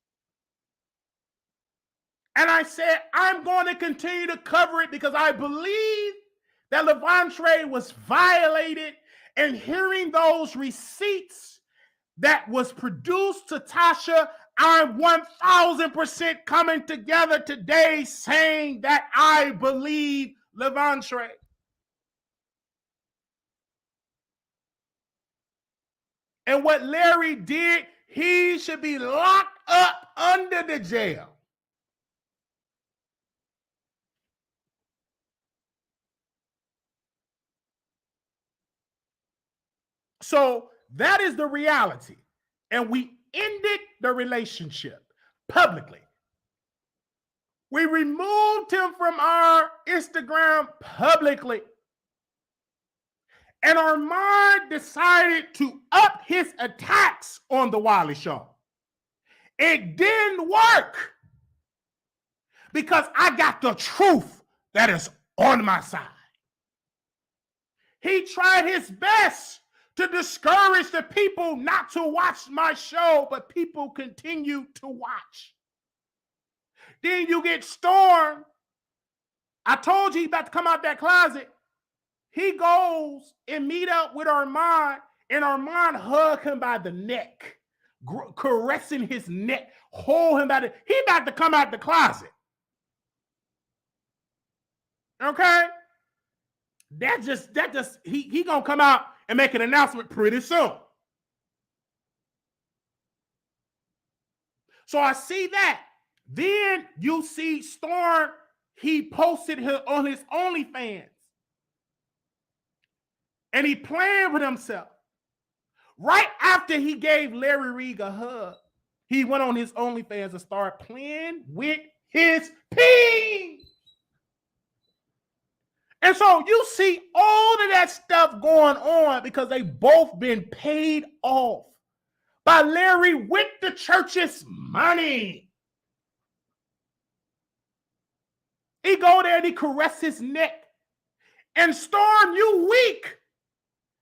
[SPEAKER 1] And I said, I'm going to continue to cover it because I believe that LaVontraye was violated, and hearing those receipts that was produced to Tasha, I'm 1000% coming together today saying that I believe LaVontraye. And what Larry did, he should be locked up under the jail. So that is the reality. And we ended the relationship publicly. We removed him from our Instagram publicly. And Armand decided to up his attacks on the Wiley Show. It didn't work because I got the truth that is on my side. He tried his best to discourage the people not to watch my show, but people continue to watch. Then you get Storm. I told you he about to come out that closet. He goes and meet up with Armand, and Armand hug him by the neck, caressing his neck, hold him by the. He about to come out the closet. Okay, that just he gonna come out and make an announcement pretty soon. So I see that. Then you see Storm. He posted on his OnlyFans. And he playing with himself. Right after he gave Larry Reid a hug, he went on his OnlyFans and started playing with his pee. And so you see all of that stuff going on because they both been paid off by Larry with the church's money. He go there and he caress his neck. And Storm, you weak.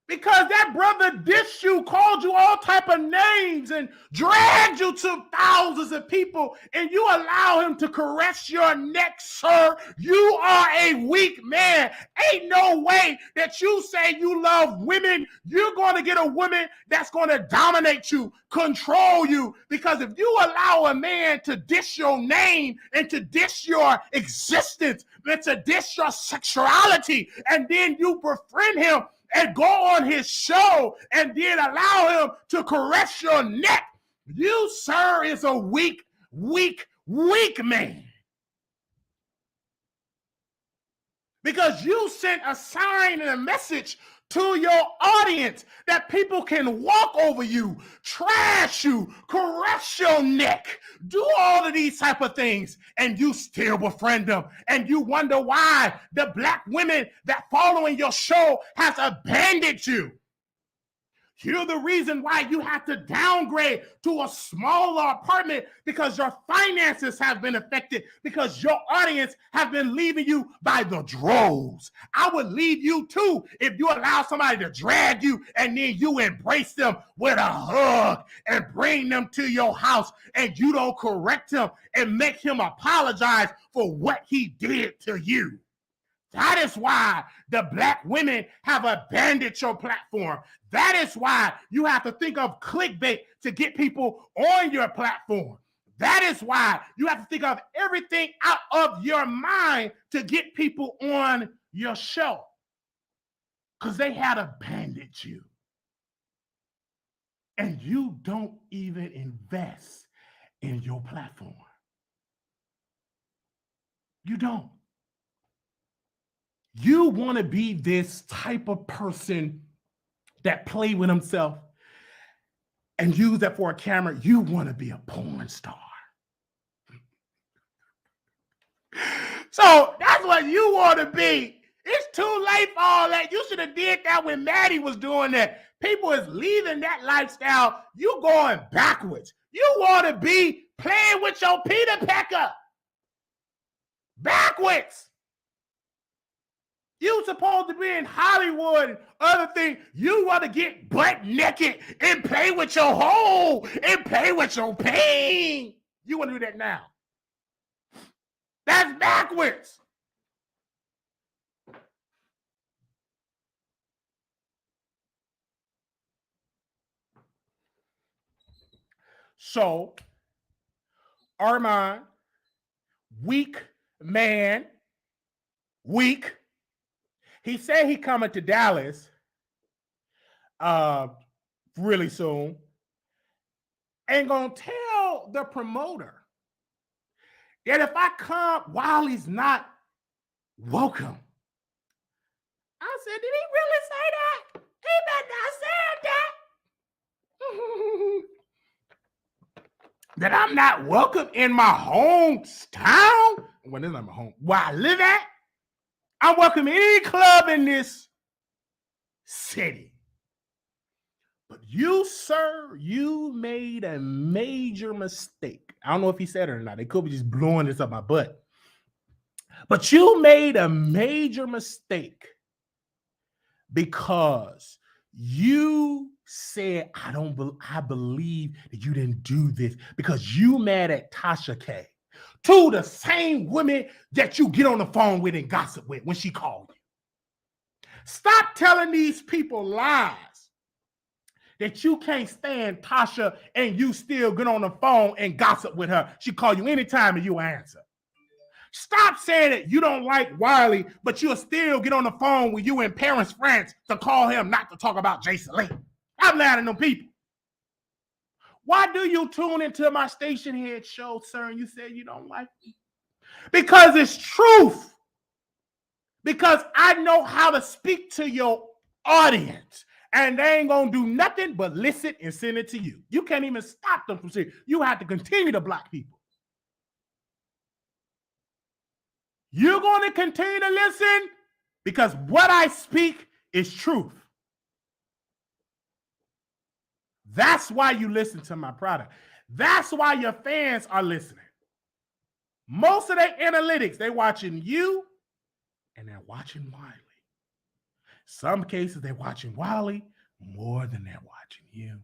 [SPEAKER 1] Because that brother dissed you, called you all type of names, and dragged you to thousands of people, and you allow him to caress your neck, sir. You are a weak man. Ain't no way that you say you love women. You're going to get a woman that's going to dominate you, control you. Because if you allow a man to diss your name and to diss your existence and to diss your sexuality, and then you befriend him, and go on his show and then allow him to caress your neck, you, sir, is a weak man. Because you sent a sign and a message to your audience that people can walk over you, trash you, caress your neck, do all of these type of things, and you still befriend them. And you wonder why the black women that following your show has abandoned you. You're the reason why you have to downgrade to a smaller apartment because your finances have been affected, because your audience have been leaving you by the droves. I would leave you too if you allow somebody to drag you and then you embrace them with a hug and bring them to your house and you don't correct him and make him apologize for what he did to you. That is why the black women have abandoned your platform. That is why you have to think of clickbait to get people on your platform. That is why you have to think of everything out of your mind to get people on your show. Because they had abandoned you. And you don't even invest in your platform. You don't. You want to be this type of person that play with himself and use that for a camera. You want to be a porn star. So that's what you want to be. It's too late for all that. You should have did that when Maddie was doing that. People is leaving that lifestyle. You going backwards. You want to be playing with your Peter Pecker. Backwards. You supposed to be in Hollywood and other things. You want to get butt naked and play with your hole and play with your pain. You want to do that now. That's backwards. So, Armand, weak man, weak. He said he coming to Dallas really soon. And gonna tell the promoter that if I come, Wiley's not welcome. I said, did he really say that? He better not say that. That I'm not welcome in my hometown? Well, this is not my home. Where I live at? I'm welcome in any club in this city. But you, sir, you made a major mistake. I don't know if he said it or not. They could be just blowing this up my butt. But you made a major mistake because you said, I believe that you didn't do this because you mad at Tasha K. To the same women that you get on the phone with and gossip with when she called you. Stop telling these people lies that you can't stand Tasha and you still get on the phone and gossip with her. She call you anytime and you answer. Stop saying that you don't like Wiley, but you'll still get on the phone with you and parents' friends to call him not to talk about Jason Lee. I'm mad at them people. Why do you tune into my station head show, sir, and you say you don't like me? Because it's truth. Because I know how to speak to your audience. And they ain't going to do nothing but listen and send it to you. You can't even stop them from saying. You have to continue to block people. You're going to continue to listen because what I speak is truth. That's why you listen to my product. That's why your fans are listening. Most of their analytics, they're watching you and they're watching Wiley. Some cases, they're watching Wiley more than they're watching you.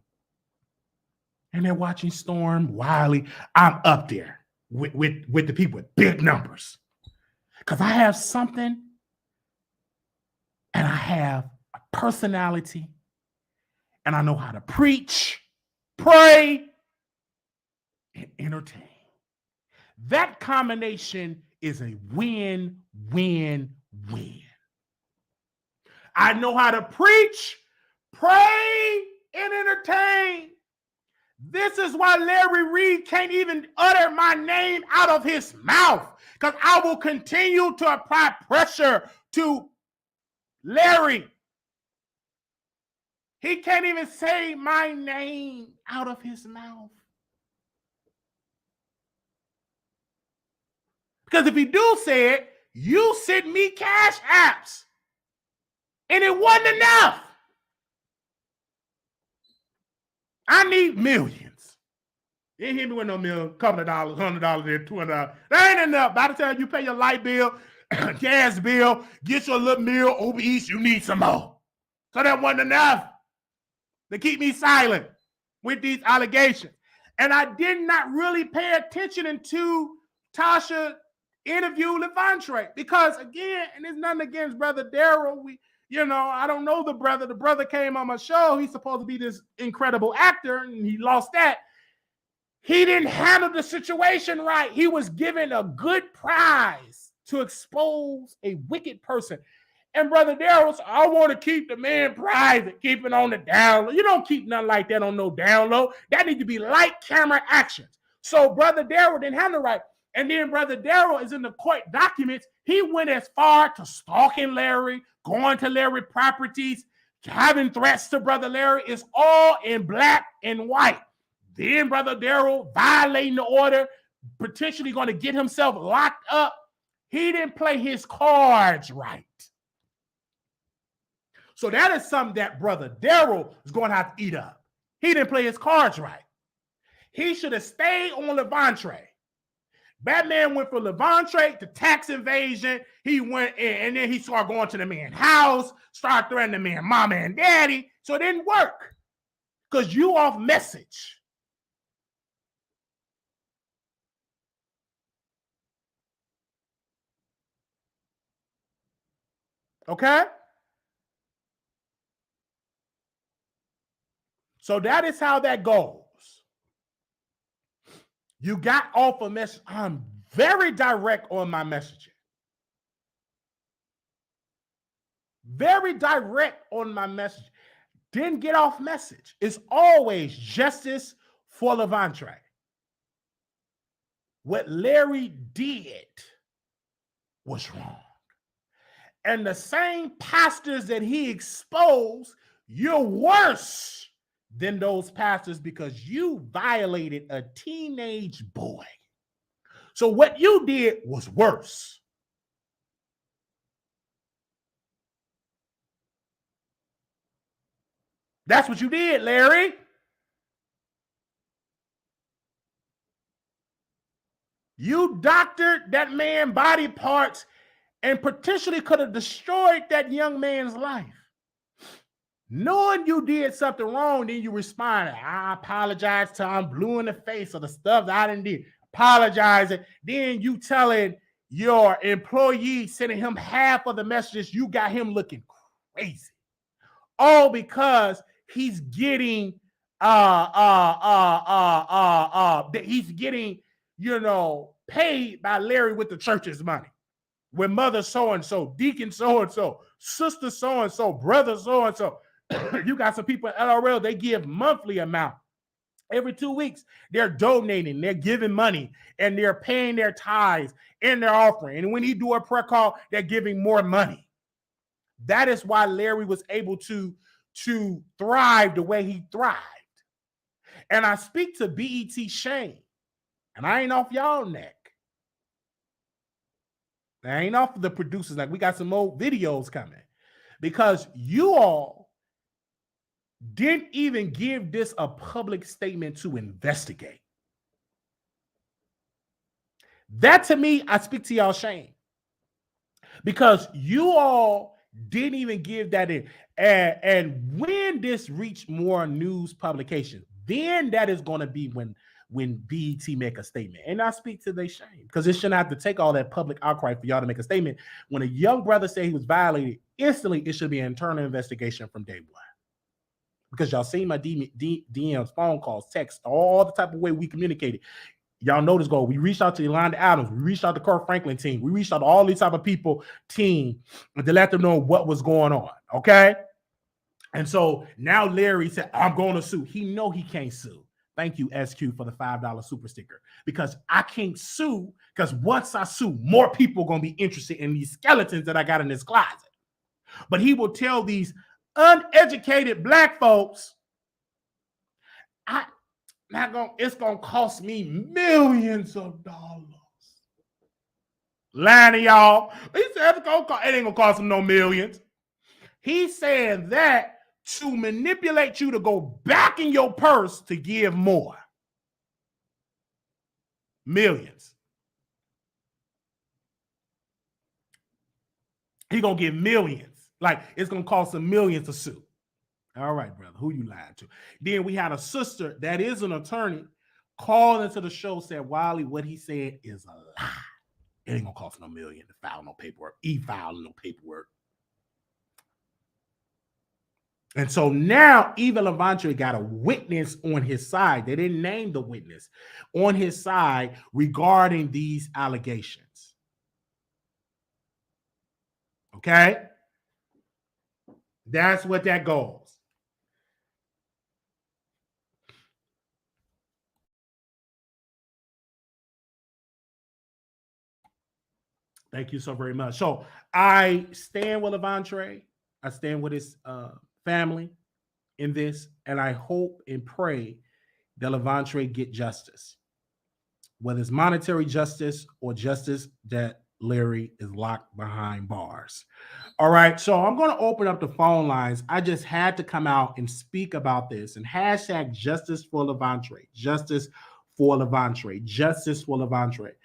[SPEAKER 1] And they're watching Storm, Wiley. I'm up there with the people with big numbers. Because I have something and I have a personality and I know how to preach, pray, and entertain. That combination is a win-win-win. I know how to preach, pray, and entertain. This is why Larry Reid can't even utter my name out of his mouth, because I will continue to apply pressure to Larry. He can't even say my name out of his mouth. Because if he do say it, you sent me cash apps. And it wasn't enough. I need millions. You ain't hit me with no million, couple of dollars, $100 there, $200. That ain't enough. By the time you pay your light bill, gas bill, get your little meal, Uber Eats, you need some more. So that wasn't enough to keep me silent with these allegations. And I did not really pay attention until Tasha interviewed LaVontraye. Because again, and there's nothing against Brother Daryl. I don't know the brother. The brother came on my show. He's supposed to be this incredible actor, and he lost that. He didn't handle the situation right. He was given a good prize to expose a wicked person. And Brother Daryl said, I want to keep the man private, keep it on the down low. You don't keep nothing like that on no down low. That need to be light camera actions. So Brother Daryl didn't handle it right. And then Brother Daryl is in the court documents. He went as far to stalking Larry, going to Larry properties, having threats to Brother Larry. It's all in black and white. Then Brother Daryl violating the order, potentially going to get himself locked up. He didn't play his cards right. So that is something that Brother Daryl is going to have to eat up. He didn't play his cards right. He should have stayed on LaVontraye. Batman went from LaVontraye to tax evasion. He went in, and then he started going to the man's house, started threatening the man, mama and daddy. So it didn't work because you off message. Okay? So that is how that goes. You got off a message. I'm very direct on my messaging. Very direct on my message. Didn't get off message. It's always justice for LaVontraye. What Larry did was wrong. And the same pastors that he exposed, you're worse than those pastors because you violated a teenage boy. So what you did was worse. That's what you did, Larry. You doctored that man's body parts and potentially could have destroyed that young man's life. Knowing you did something wrong, then you responded, I apologize to I'm blue in the face of the stuff that I didn't do. Apologizing. Then you telling your employee, sending him half of the messages, you got him looking crazy. All because he's getting paid by Larry with the church's money. With mother so-and-so, deacon so-and-so, sister so-and-so, brother so-and-so. You got some people in LRL, they give monthly amount. Every 2 weeks, they're donating, they're giving money, and they're paying their tithes and their offering. And when he do a prayer call, they're giving more money. That is why Larry was able to thrive the way he thrived. And I speak to BET Shane, and I ain't off y'all neck. I ain't off the producers. Like, we got some more videos coming because you all didn't even give this a public statement to investigate. That to me, I speak to y'all shame because you all didn't even give that in. And when this reached more news publications, then that is going to be when BET make a statement. And I speak to their shame because it shouldn't have to take all that public outcry for y'all to make a statement. When a young brother say he was violated, instantly it should be an internal investigation from day one. Because y'all seen my DMs, phone calls, texts, all the type of way we communicated. Y'all know this goal. We reached out to Yolanda Adams. We reached out to Kurt Franklin team. We reached out to all these type of people team to let them know what was going on. Okay. And so now Larry said, I'm going to sue. He know he can't sue. Thank you, SQ, for the $5 super sticker. Because I can't sue, because once I sue, more people are going to be interested in these skeletons that I got in this closet. But he will tell these uneducated black folks, it's going to cost me millions of dollars. Lying to y'all. He said it ain't going to cost him no millions. He's saying that to manipulate you to go back in your purse to give more. Millions. He gonna get millions. Like, it's gonna cost him millions to sue. All right, brother, who you lied to? Then we had a sister that is an attorney called into the show, said, Wiley, what he said is a lie. It ain't gonna cost no million to file no paperwork. He filed no paperwork. And so now even LaVontraye got a witness on his side. They didn't name the witness on his side regarding these allegations. Okay? That's what that goes. Thank you so very much. So I stand with LaVontraye. I stand with his family in this, and I hope and pray that LaVontraye get justice, whether it's monetary justice or justice that Larry is locked behind bars. All right, so I'm going to open up the phone lines. I just had to come out and speak about this and hashtag justice for LaVontraye, justice for LaVontraye, justice for LaVontraye.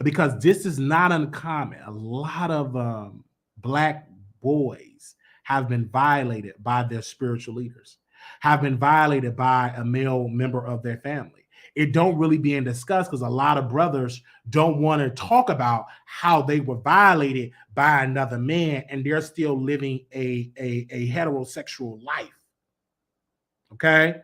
[SPEAKER 1] Because this is not uncommon. A lot of Black boys have been violated by their spiritual leaders, have been violated by a male member of their family. It don't really being discussed because a lot of brothers don't want to talk about how they were violated by another man and they're still living a heterosexual life. Okay?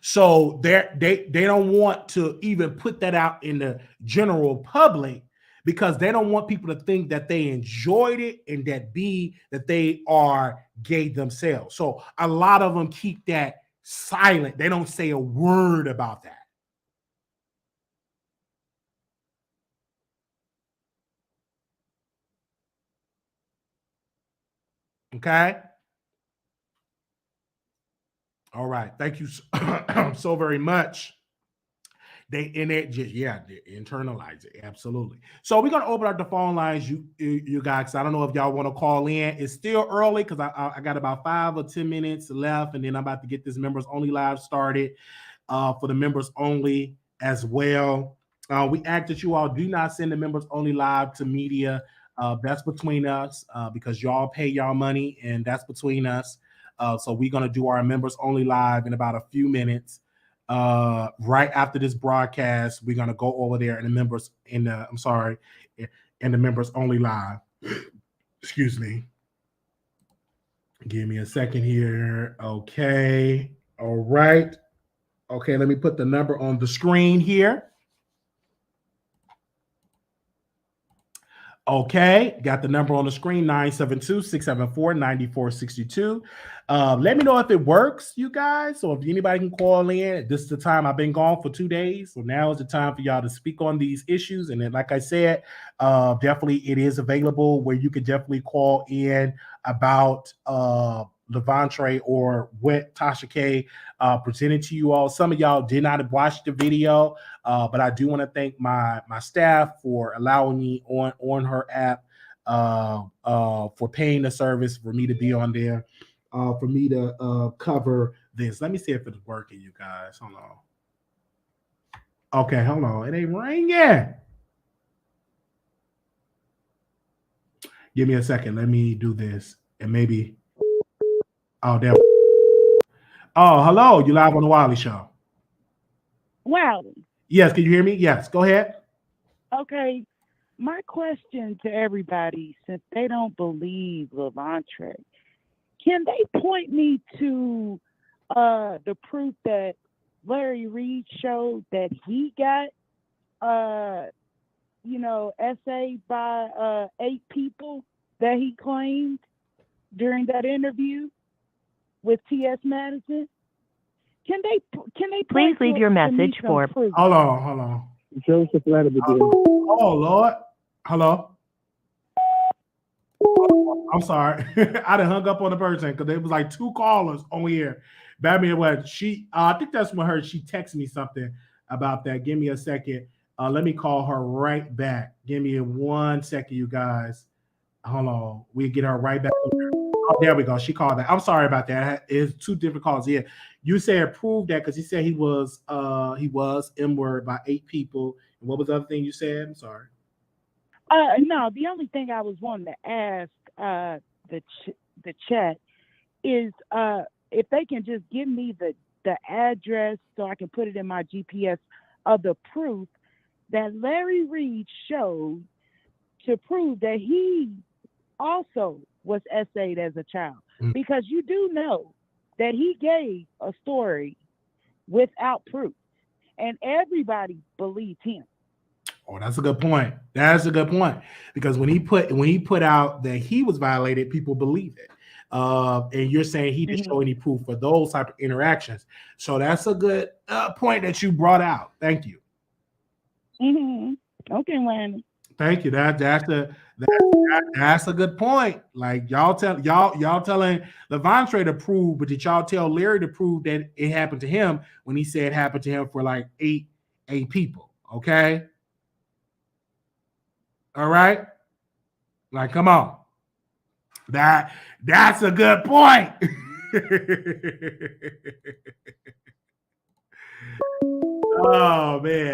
[SPEAKER 1] So they don't want to even put that out in the general public because they don't want people to think that they enjoyed it and that they are gay themselves. So a lot of them keep that silent. They don't say a word about that. Okay? All right. Thank you so very much. They internalize it. Absolutely. So we're gonna open up the phone lines, you guys. I don't know if y'all want to call in. It's still early because I got about 5 or 10 minutes left, and then I'm about to get this members only live started for the members only as well. We ask that you all do not send the members only live to media. That's between us because y'all pay y'all money, and that's between us. So we're gonna do our members only live in about a few minutes. Right after this broadcast, we're gonna go over there and the members in the members only live. Excuse me. Give me a second here. Okay. All right. Okay, let me put the number on the screen here. Okay, got the number on the screen, 972-674-9462. Let me know if it works, you guys. So if anybody can call in, this is the time. I've been gone for 2 days. So now is the time for y'all to speak on these issues. And then, like I said, definitely it is available where you can definitely call in about LaVontraye or what Tasha K presented to you all. Some of y'all did not watch the video, but I do want to thank my staff for allowing me on her app for paying the service for me to be on there, for me to cover this. Let me see if it's working, you guys. Hold on. Okay, hold on. It ain't ringing. Give me a second. Let me do this. And maybe. Oh, damn. Oh, hello. You live on the Wiley Show.
[SPEAKER 2] Wiley.
[SPEAKER 1] Yes, can you hear me? Yes, go ahead.
[SPEAKER 2] Okay. My question to everybody, since they don't believe LaVontraye, can they point me to the proof that Reid showed that he got essayed by 8 people that he claimed during that interview with T.S. Madison? Can they
[SPEAKER 3] please leave your message for
[SPEAKER 1] proof? Hold on.
[SPEAKER 4] Joseph Letterman.
[SPEAKER 1] Oh Lord. Hello. I'm sorry. I done hung up on the person because there was like 2 callers on here. Batman, what she I think that's when she texted me something about that. Give me a second. Let me call her right back. Give me 1 second, you guys. Hold on. We'll get her right back. Oh, there we go. She called that. I'm sorry about that. It's two different calls here. You said prove that because he said he was N-word by 8 people. And what was the other thing you said? I'm sorry.
[SPEAKER 2] No, the only thing I was wanting to ask the chat is if they can just give me the address so I can put it in my GPS of the proof that Larry Reid showed to prove that he also was essayed as a child. Because you do know that he gave a story without proof, and everybody believed him.
[SPEAKER 1] Oh, that's a good point. That's a good point. Because when he put out that he was violated, people believed it. And you're saying he didn't show any proof for those type of interactions. So that's a good point that you brought out. Thank you.
[SPEAKER 2] Okay, Landon.
[SPEAKER 1] Thank you. That's a good point. Like y'all telling LaVontraye to prove, but did y'all tell Larry to prove that it happened to him when he said it happened to him for like eight people? Okay. All right. Like, come on. That's a good point. Oh man,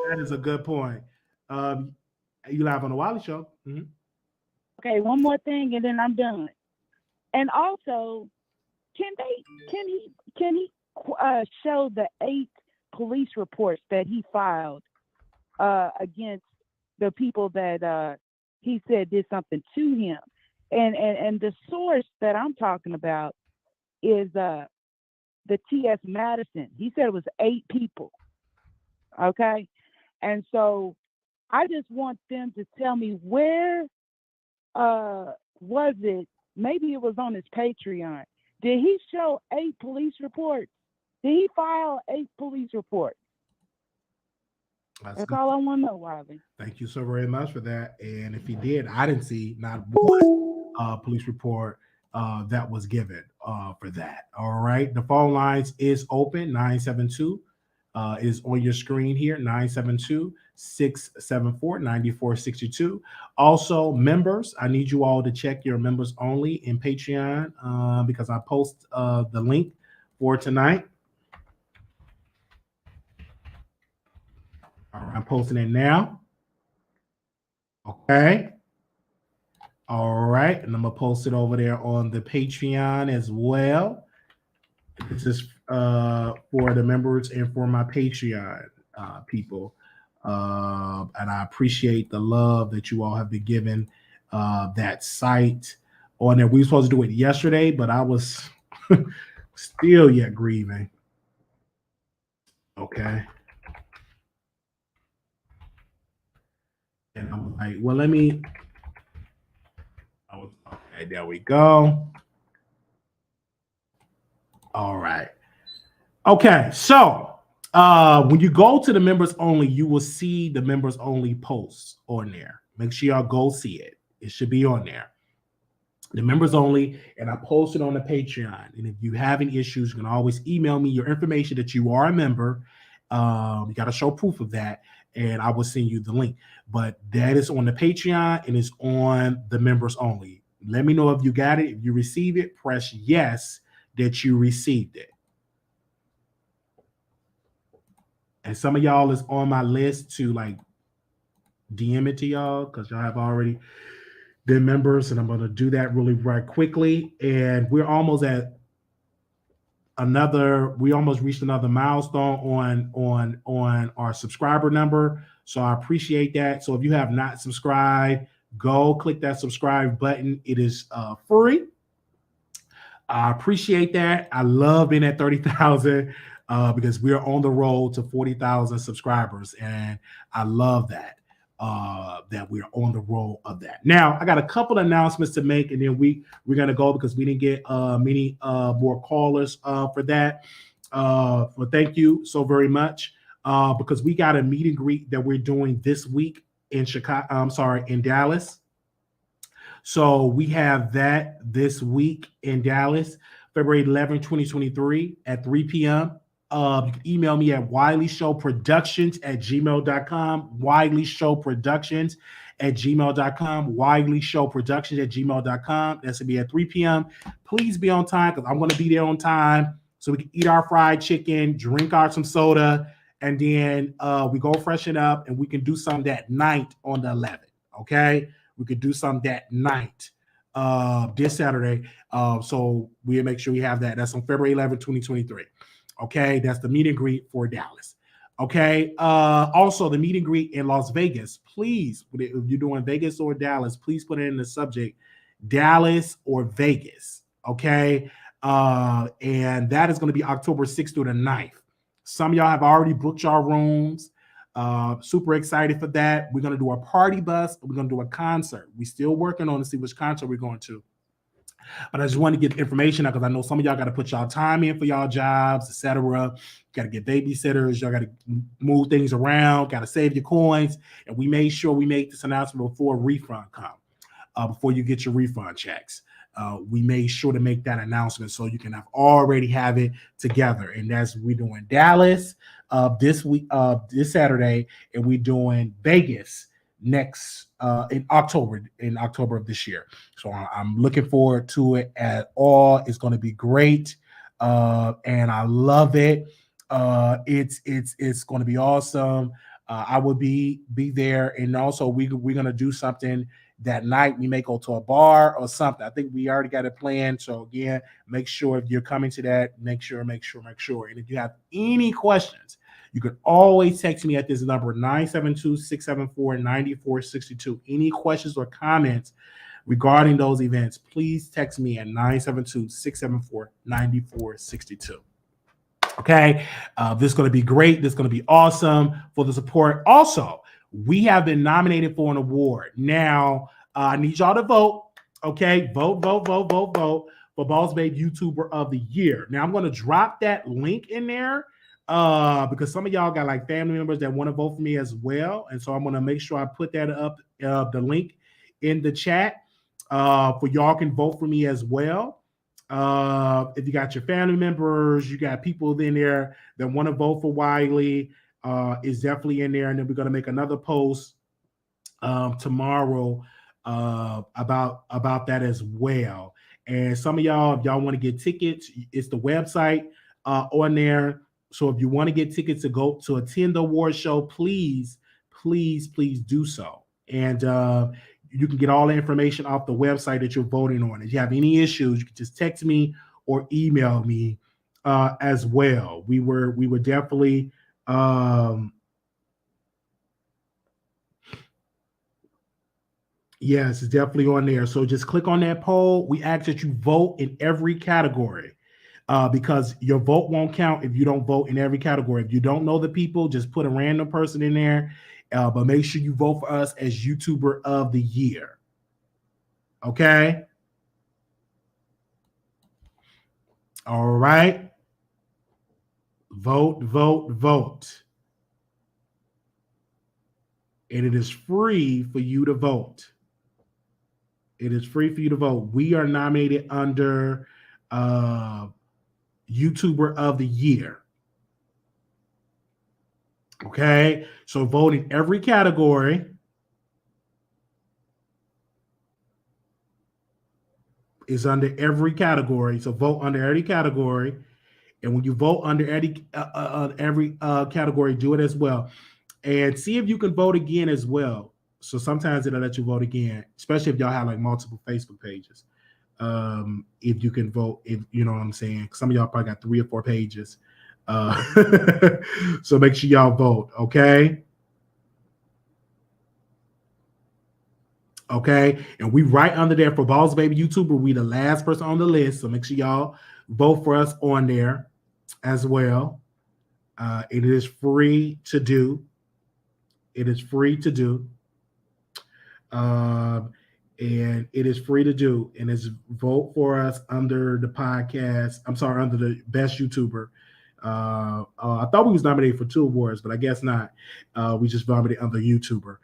[SPEAKER 1] that is a good point. You live on the Wiley Show. Mm-hmm.
[SPEAKER 2] Okay, one more thing, and then I'm done. And also, can he show the 8 police reports that he filed against the people that he said did something to him? And the source that I'm talking about is the T.S. Madison. He said it was 8 people. Okay, and so I just want them to tell me where was it? Maybe it was on his Patreon. Did he show 8 police reports? Did he file 8 police reports? That's all I want to know, Wiley.
[SPEAKER 1] Thank you so very much for that. And if he did, I didn't see not one police report that was given for that. All right. The phone lines is open. 972 is on your screen here. 972-674-9462. Also, members, I need you all to check your members only in Patreon because I post the link for tonight. All right, I'm posting it now. Okay. All right. And I'm going to post it over there on the Patreon as well. This is for the members and for my Patreon people. And I appreciate the love that you all have been given that site on there. We were supposed to do it yesterday, but I was still yet grieving. Okay. And I'm like, well, okay, there we go. All right. Okay, so when you go to the members only, you will see the members only posts on there. Make sure y'all go see it. It should be on there. The members only, and I post it on the Patreon. And if you have any issues, you can always email me your information that you are a member. You got to show proof of that, and I will send you the link. But that is on the Patreon and it's on the members only. Let me know if you got it. If you receive it, press yes that you received it. And some of y'all is on my list to like DM it to y'all because y'all have already been members, and I'm going to do that really right quickly. And we almost reached another milestone on our subscriber number. So I appreciate that. So if you have not subscribed, go click that subscribe button. It is free. I appreciate that. I love being at 30,000 because we're on the road to 40,000 subscribers, and I love that we're on the road of that. Now, I got a couple of announcements to make, and then we're gonna go because we didn't get many more callers for that. Well, thank you so very much because we got a meet and greet that we're doing this week in in Dallas. So we have that this week in Dallas, February 11, 2023 at 3 p.m. You can email me at WileyShowProductions@gmail.com, WileyShowProductions at gmail.com, Wiley Show Productions at gmail.com. That's going to be at 3 p.m. Please be on time because I'm going to be there on time so we can eat our fried chicken, drink some soda, and then we go freshen up and we can do something that night on the 11th, okay? We could do something that night this Saturday. So we'll make sure we have that. That's on February 11th, 2023. Okay, that's the meet and greet for Dallas. Okay, also the meet and greet in Las Vegas. Please, if you're doing Vegas or Dallas, please put it in the subject, Dallas or Vegas. Okay, and that is going to be October 6th through the 9th. Some of y'all have already booked your rooms. Super excited for that. We're going to do a party bus. We're going to do a concert. We're still working on to see which concert we're going to. But I just want to get information out because I know some of y'all got to put y'all time in for y'all jobs, etc. Got to get babysitters. Y'all got to move things around. Got to save your coins. And we made sure we made this announcement before a refund come, before you get your refund checks. We made sure to make that announcement so you can already have it together. And that's we're doing Dallas this week, this Saturday, and we're doing Vegas next in October of this year. So I'm looking forward to it at all. It's going to be great, and I love it. It's going to be awesome. I will be there, and also we're going to do something that night. We may go to a bar or something. I think we already got it planned. So again, make sure if you're coming to that, make sure. And if you have any questions, you can always text me at this number, 972-674-9462. Any questions or comments regarding those events, please text me at 972-674-9462. Okay, this is going to be great. This is going to be awesome for the support. Also, we have been nominated for an award. Now, I need y'all to vote. Okay, vote for Boss Babe YouTuber of the Year. Now, I'm going to drop that link in there because some of y'all got like family members that want to vote for me as well. And so I'm going to make sure I put that up, the link in the chat for y'all can vote for me as well. If you got your family members, you got people in there that want to vote for Wiley, is definitely in there. And then we're going to make another post tomorrow about that as well. And some of y'all, if y'all want to get tickets, it's the website on there. So if you want to get tickets to go to attend the award show, please do so. And you can get all the information off the website that you're voting on. If you have any issues, you can just text me or email me as well. We were definitely yes, it's definitely on there. So just click on that poll. We ask that you vote in every category because your vote won't count if you don't vote in every category. If you don't know the people, just put a random person in there. But make sure you vote for us as YouTuber of the Year. Okay? All right. Vote. And it is free for you to vote. We are nominated under YouTuber of the Year. Okay, so vote in every category. Is under every category. So vote under every category. And when you vote under every category, do it as well. And see if you can vote again as well. So sometimes it'll let you vote again, especially if y'all have like multiple Facebook pages. If you can vote, if you know what I'm saying. Some of y'all probably got 3 or 4 pages. So make sure y'all vote, okay? Okay, and we right under there for Boss Baby YouTuber. We the last person on the list, so make sure y'all vote for us on there as well. It is free to do. And it is free to do. And it's vote for us under the podcast. I'm sorry, under the best YouTuber. I thought we was nominated for 2 awards, but I guess not. We just nominated under YouTuber.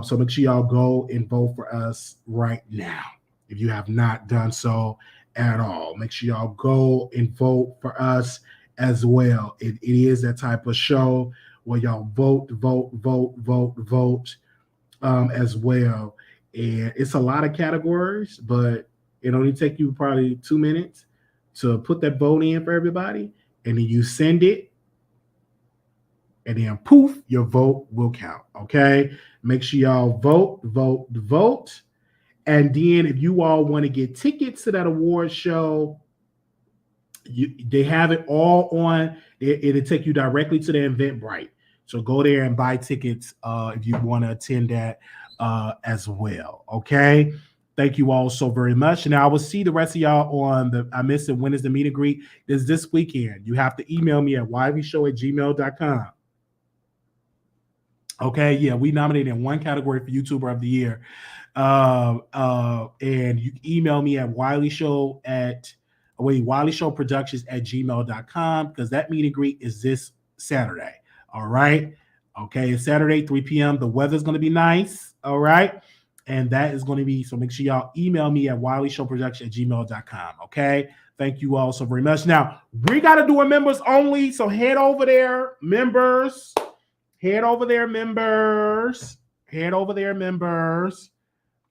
[SPEAKER 1] So make sure y'all go and vote for us right now. If you have not done so at all, make sure y'all go and vote for us as well. It is that type of show where y'all vote. as well. And it's a lot of categories, but it only take you probably 2 minutes to put that vote in for everybody, and then you send it, and then poof, your vote will count. Okay, make sure y'all vote. And then if you all want to get tickets to that award show, they have it all on. It'll take you directly to the Eventbrite. So go there and buy tickets if you want to attend that as well. Okay. Thank you all so very much. Now I will see the rest of y'all on the. I missed it. When is the meet and greet? Is this weekend. You have to email me at wileyshow@gmail.com. Okay, yeah, we nominated in one category for YouTuber of the Year. And you can email me at WileyShowProductions@gmail.com, because that meet and greet is this Saturday. All right. Okay, it's Saturday, 3 p.m. The weather's going to be nice. All right. And that is going to be, so make sure y'all email me at WileyShowProductions@gmail.com. Okay. Thank you all so very much. Now, we got to do a members only. So head over there, members. Head over there, members. Head over there, members.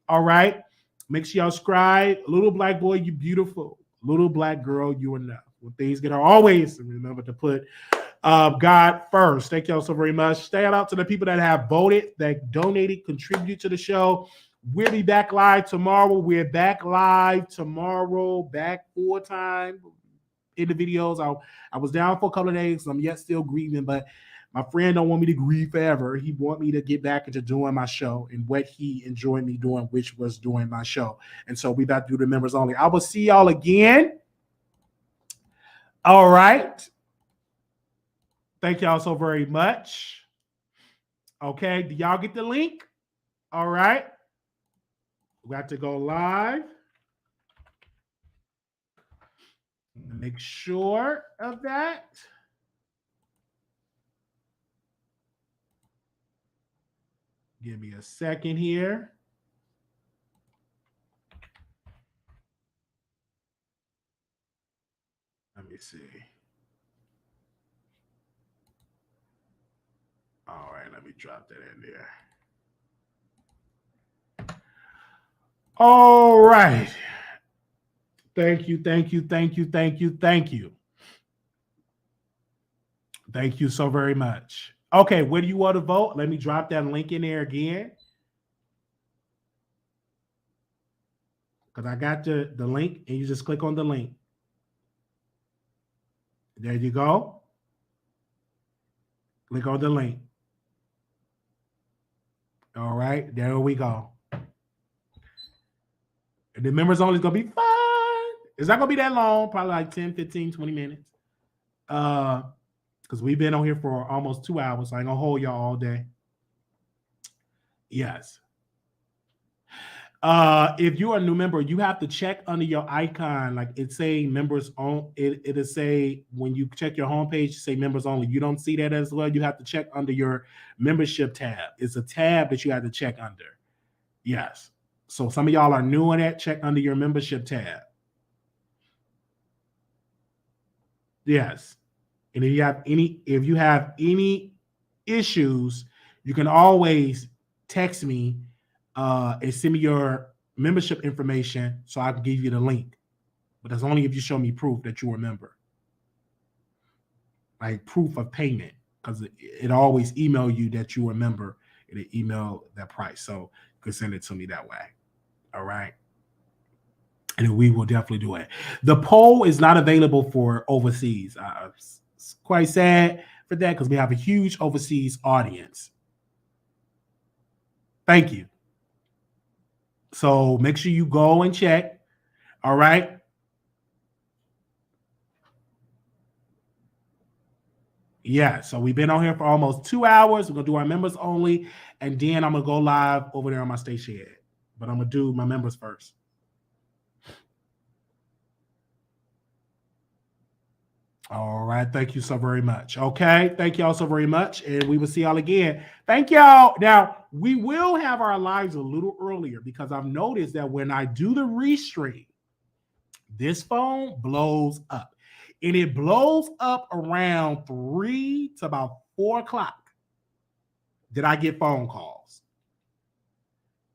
[SPEAKER 1] All right. Make sure y'all subscribe. Little black boy, you beautiful. Little black girl, you enough. When things get hard, always remember to put God first. Thank y'all so very much. Shout out to the people that have voted, that donated, contributed to the show. We'll be back live tomorrow. We're back live tomorrow, back full time in the videos. I was down for a couple of days. So I'm yet still grieving, but my friend don't want me to grieve forever. He want me to get back into doing my show and what he enjoyed me doing, which was doing my show. And so we about to do the members only. I will see y'all again. All right. Thank y'all so very much. Okay. Do y'all get the link? All right. We got to go live. Make sure of that. Give me a second here. Let me see. All right, let me drop that in there. All right. Thank you, thank you, thank you, thank you, thank you. Thank you so very much. Okay, where do you want to vote? Let me drop that link in there again. Because I got the link, and you just click on the link. There you go. Click on the link. All right, there we go. And the members only is going to be fun. It's not going to be that long, probably like 10, 15, 20 minutes. Because we've been on here for almost 2 hours. So I ain't going to hold y'all all day. Yes. If you're a new member, you have to check under your icon, like it say members on. It'll say when you check your homepage, say members only. You don't see that as well. You have to check under your membership tab. It's a tab that you have to check under. Yes. So some of y'all are new on that. Check under your membership tab. Yes. And if you have any issues, you can always text me and send me your membership information so I can give you the link. But that's only if you show me proof that you're a member. Like proof of payment, because it always email you that you're a member. It'll email that price. So you can send it to me that way. All right. And we will definitely do it. The poll is not available for overseas. It's quite sad for that because we have a huge overseas audience. Thank you. So make sure you go and check. All right. Yeah. So we've been on here for almost 2 hours. We're going to do our members only. And then I'm going to go live over there on my station. But I'm going to do my members first. All right. Thank you so very much. Okay. Thank y'all so very much. And we will see y'all again. Thank y'all. Now, we will have our lives a little earlier because I've noticed that when I do the restream, this phone blows up. And it blows up around 3 to about 4 o'clock that I get phone calls.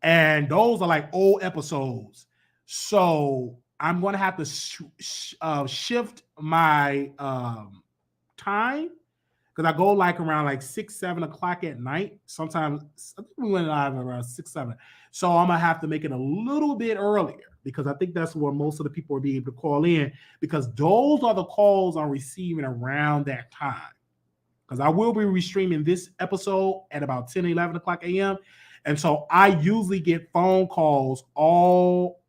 [SPEAKER 1] And those are like old episodes. So I'm going to have to shift my time, because I go like around like 6, 7 o'clock at night. Sometimes I think we went live around 6, 7. So I'm going to have to make it a little bit earlier, because I think that's where most of the people will be able to call in, because those are the calls I'm receiving around that time. Because I will be restreaming this episode at about 10, 11 o'clock a.m. And so I usually get phone calls all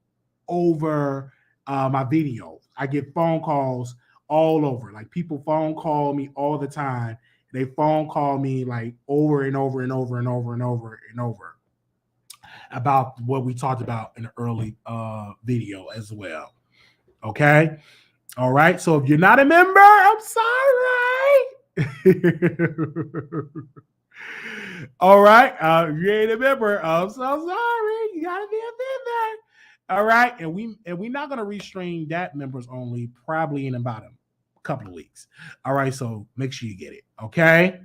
[SPEAKER 1] over my videos. I get phone calls all over. Like, people phone call me all the time. They phone call me like over and over and over and over and over and over about what we talked about in the early video as well. Okay. All right. So if you're not a member, I'm sorry. All right. If you ain't a member, I'm so sorry. You gotta be a member. All right. And we're not gonna restream that members only probably in about a couple of weeks. All right. So make sure you get it. Okay.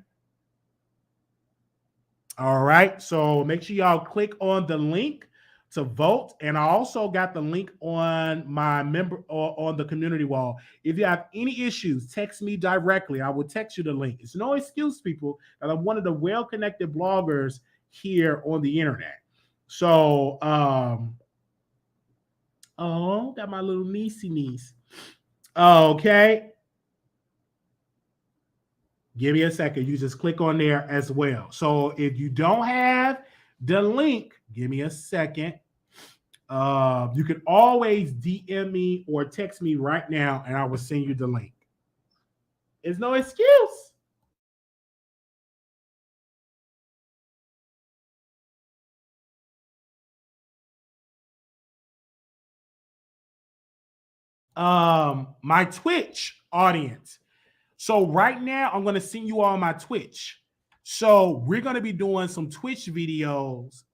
[SPEAKER 1] All right. So make sure y'all click on the link to vote. And I also got the link on my member or on the community wall. If you have any issues, text me directly. I will text you the link. It's no excuse, people, that I'm one of the well-connected bloggers here on the internet. So, got my little niece. Okay. Give me a second. You just click on there as well. So if you don't have the link, give me a second. You can always DM me or text me right now, and I will send you the link. It's no excuse. My Twitch audience. So right now, I'm going to send you all my Twitch. So we're going to be doing some Twitch videos.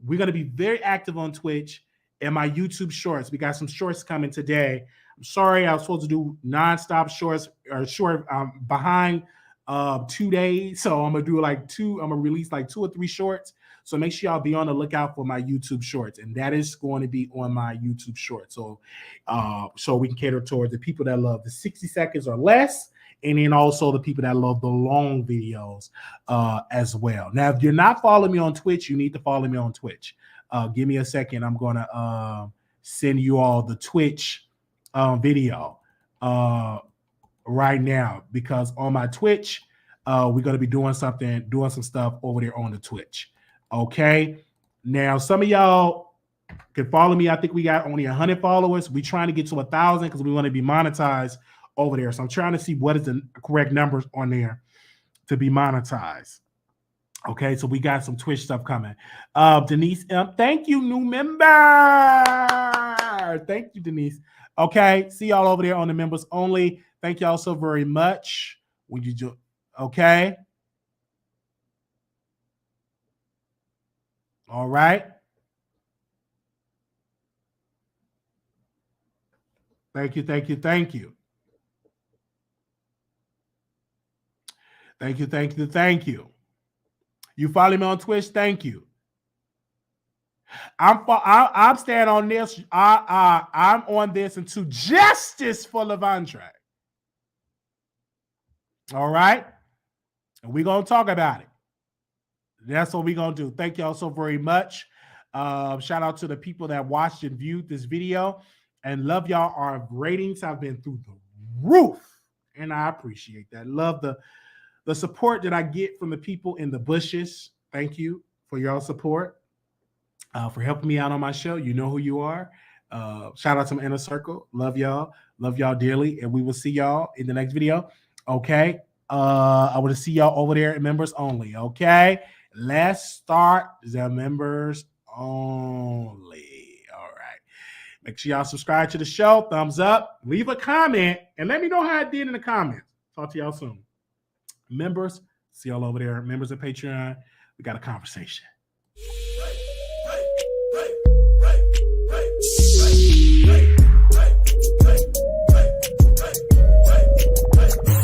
[SPEAKER 1] We're going to be very active on Twitch and my YouTube shorts. We got some shorts coming today. I'm sorry, I was supposed to do nonstop shorts or short behind 2 days. So I'm going to do I'm going to release like 2 or 3 shorts. So make sure y'all be on the lookout for my YouTube shorts. And that is going to be on my YouTube shorts. So, so we can cater towards the people that love the 60 seconds or less. And then also the people that love the long videos as well. Now, if you're not following me on Twitch, you need to follow me on Twitch. Give me a second. I'm going to send you all the Twitch video right now, because on my Twitch, we're going to be doing some stuff over there on the Twitch. Okay. Now, some of y'all can follow me. I think we got only 100 followers. We're trying to get to 1,000 because we want to be monetized over there. So I'm trying to see what is the correct numbers on there to be monetized. Okay, so we got some Twitch stuff coming. Denise M, thank you, new member. Thank you, Denise. Okay, see y'all over there on the members only. Thank y'all so very much. Would you do? Okay. All right. Thank you. Thank you. Thank you. Thank you. Thank you. Thank you. You follow me on Twitch? Thank you. I'm staying on this. I'm on this until justice for LaVontraye. All right, and we're gonna talk about it. That's what we're gonna do. Thank y'all so very much. Shout out to the people that watched and viewed this video, and love y'all. Our ratings have been through the roof, and I appreciate that. Love the support that I get from the people in the bushes. Thank you for y'all support, for helping me out on my show. You know who you are. Shout out to my inner circle. Love y'all dearly. And we will see y'all in the next video. Okay. I want to see y'all over there at members only. Okay. Let's start the members only. All right. Make sure y'all subscribe to the show. Thumbs up. Leave a comment. And let me know how it did in the comments. Talk to y'all soon. Members, see y'all over there. Members of Patreon, we got a conversation.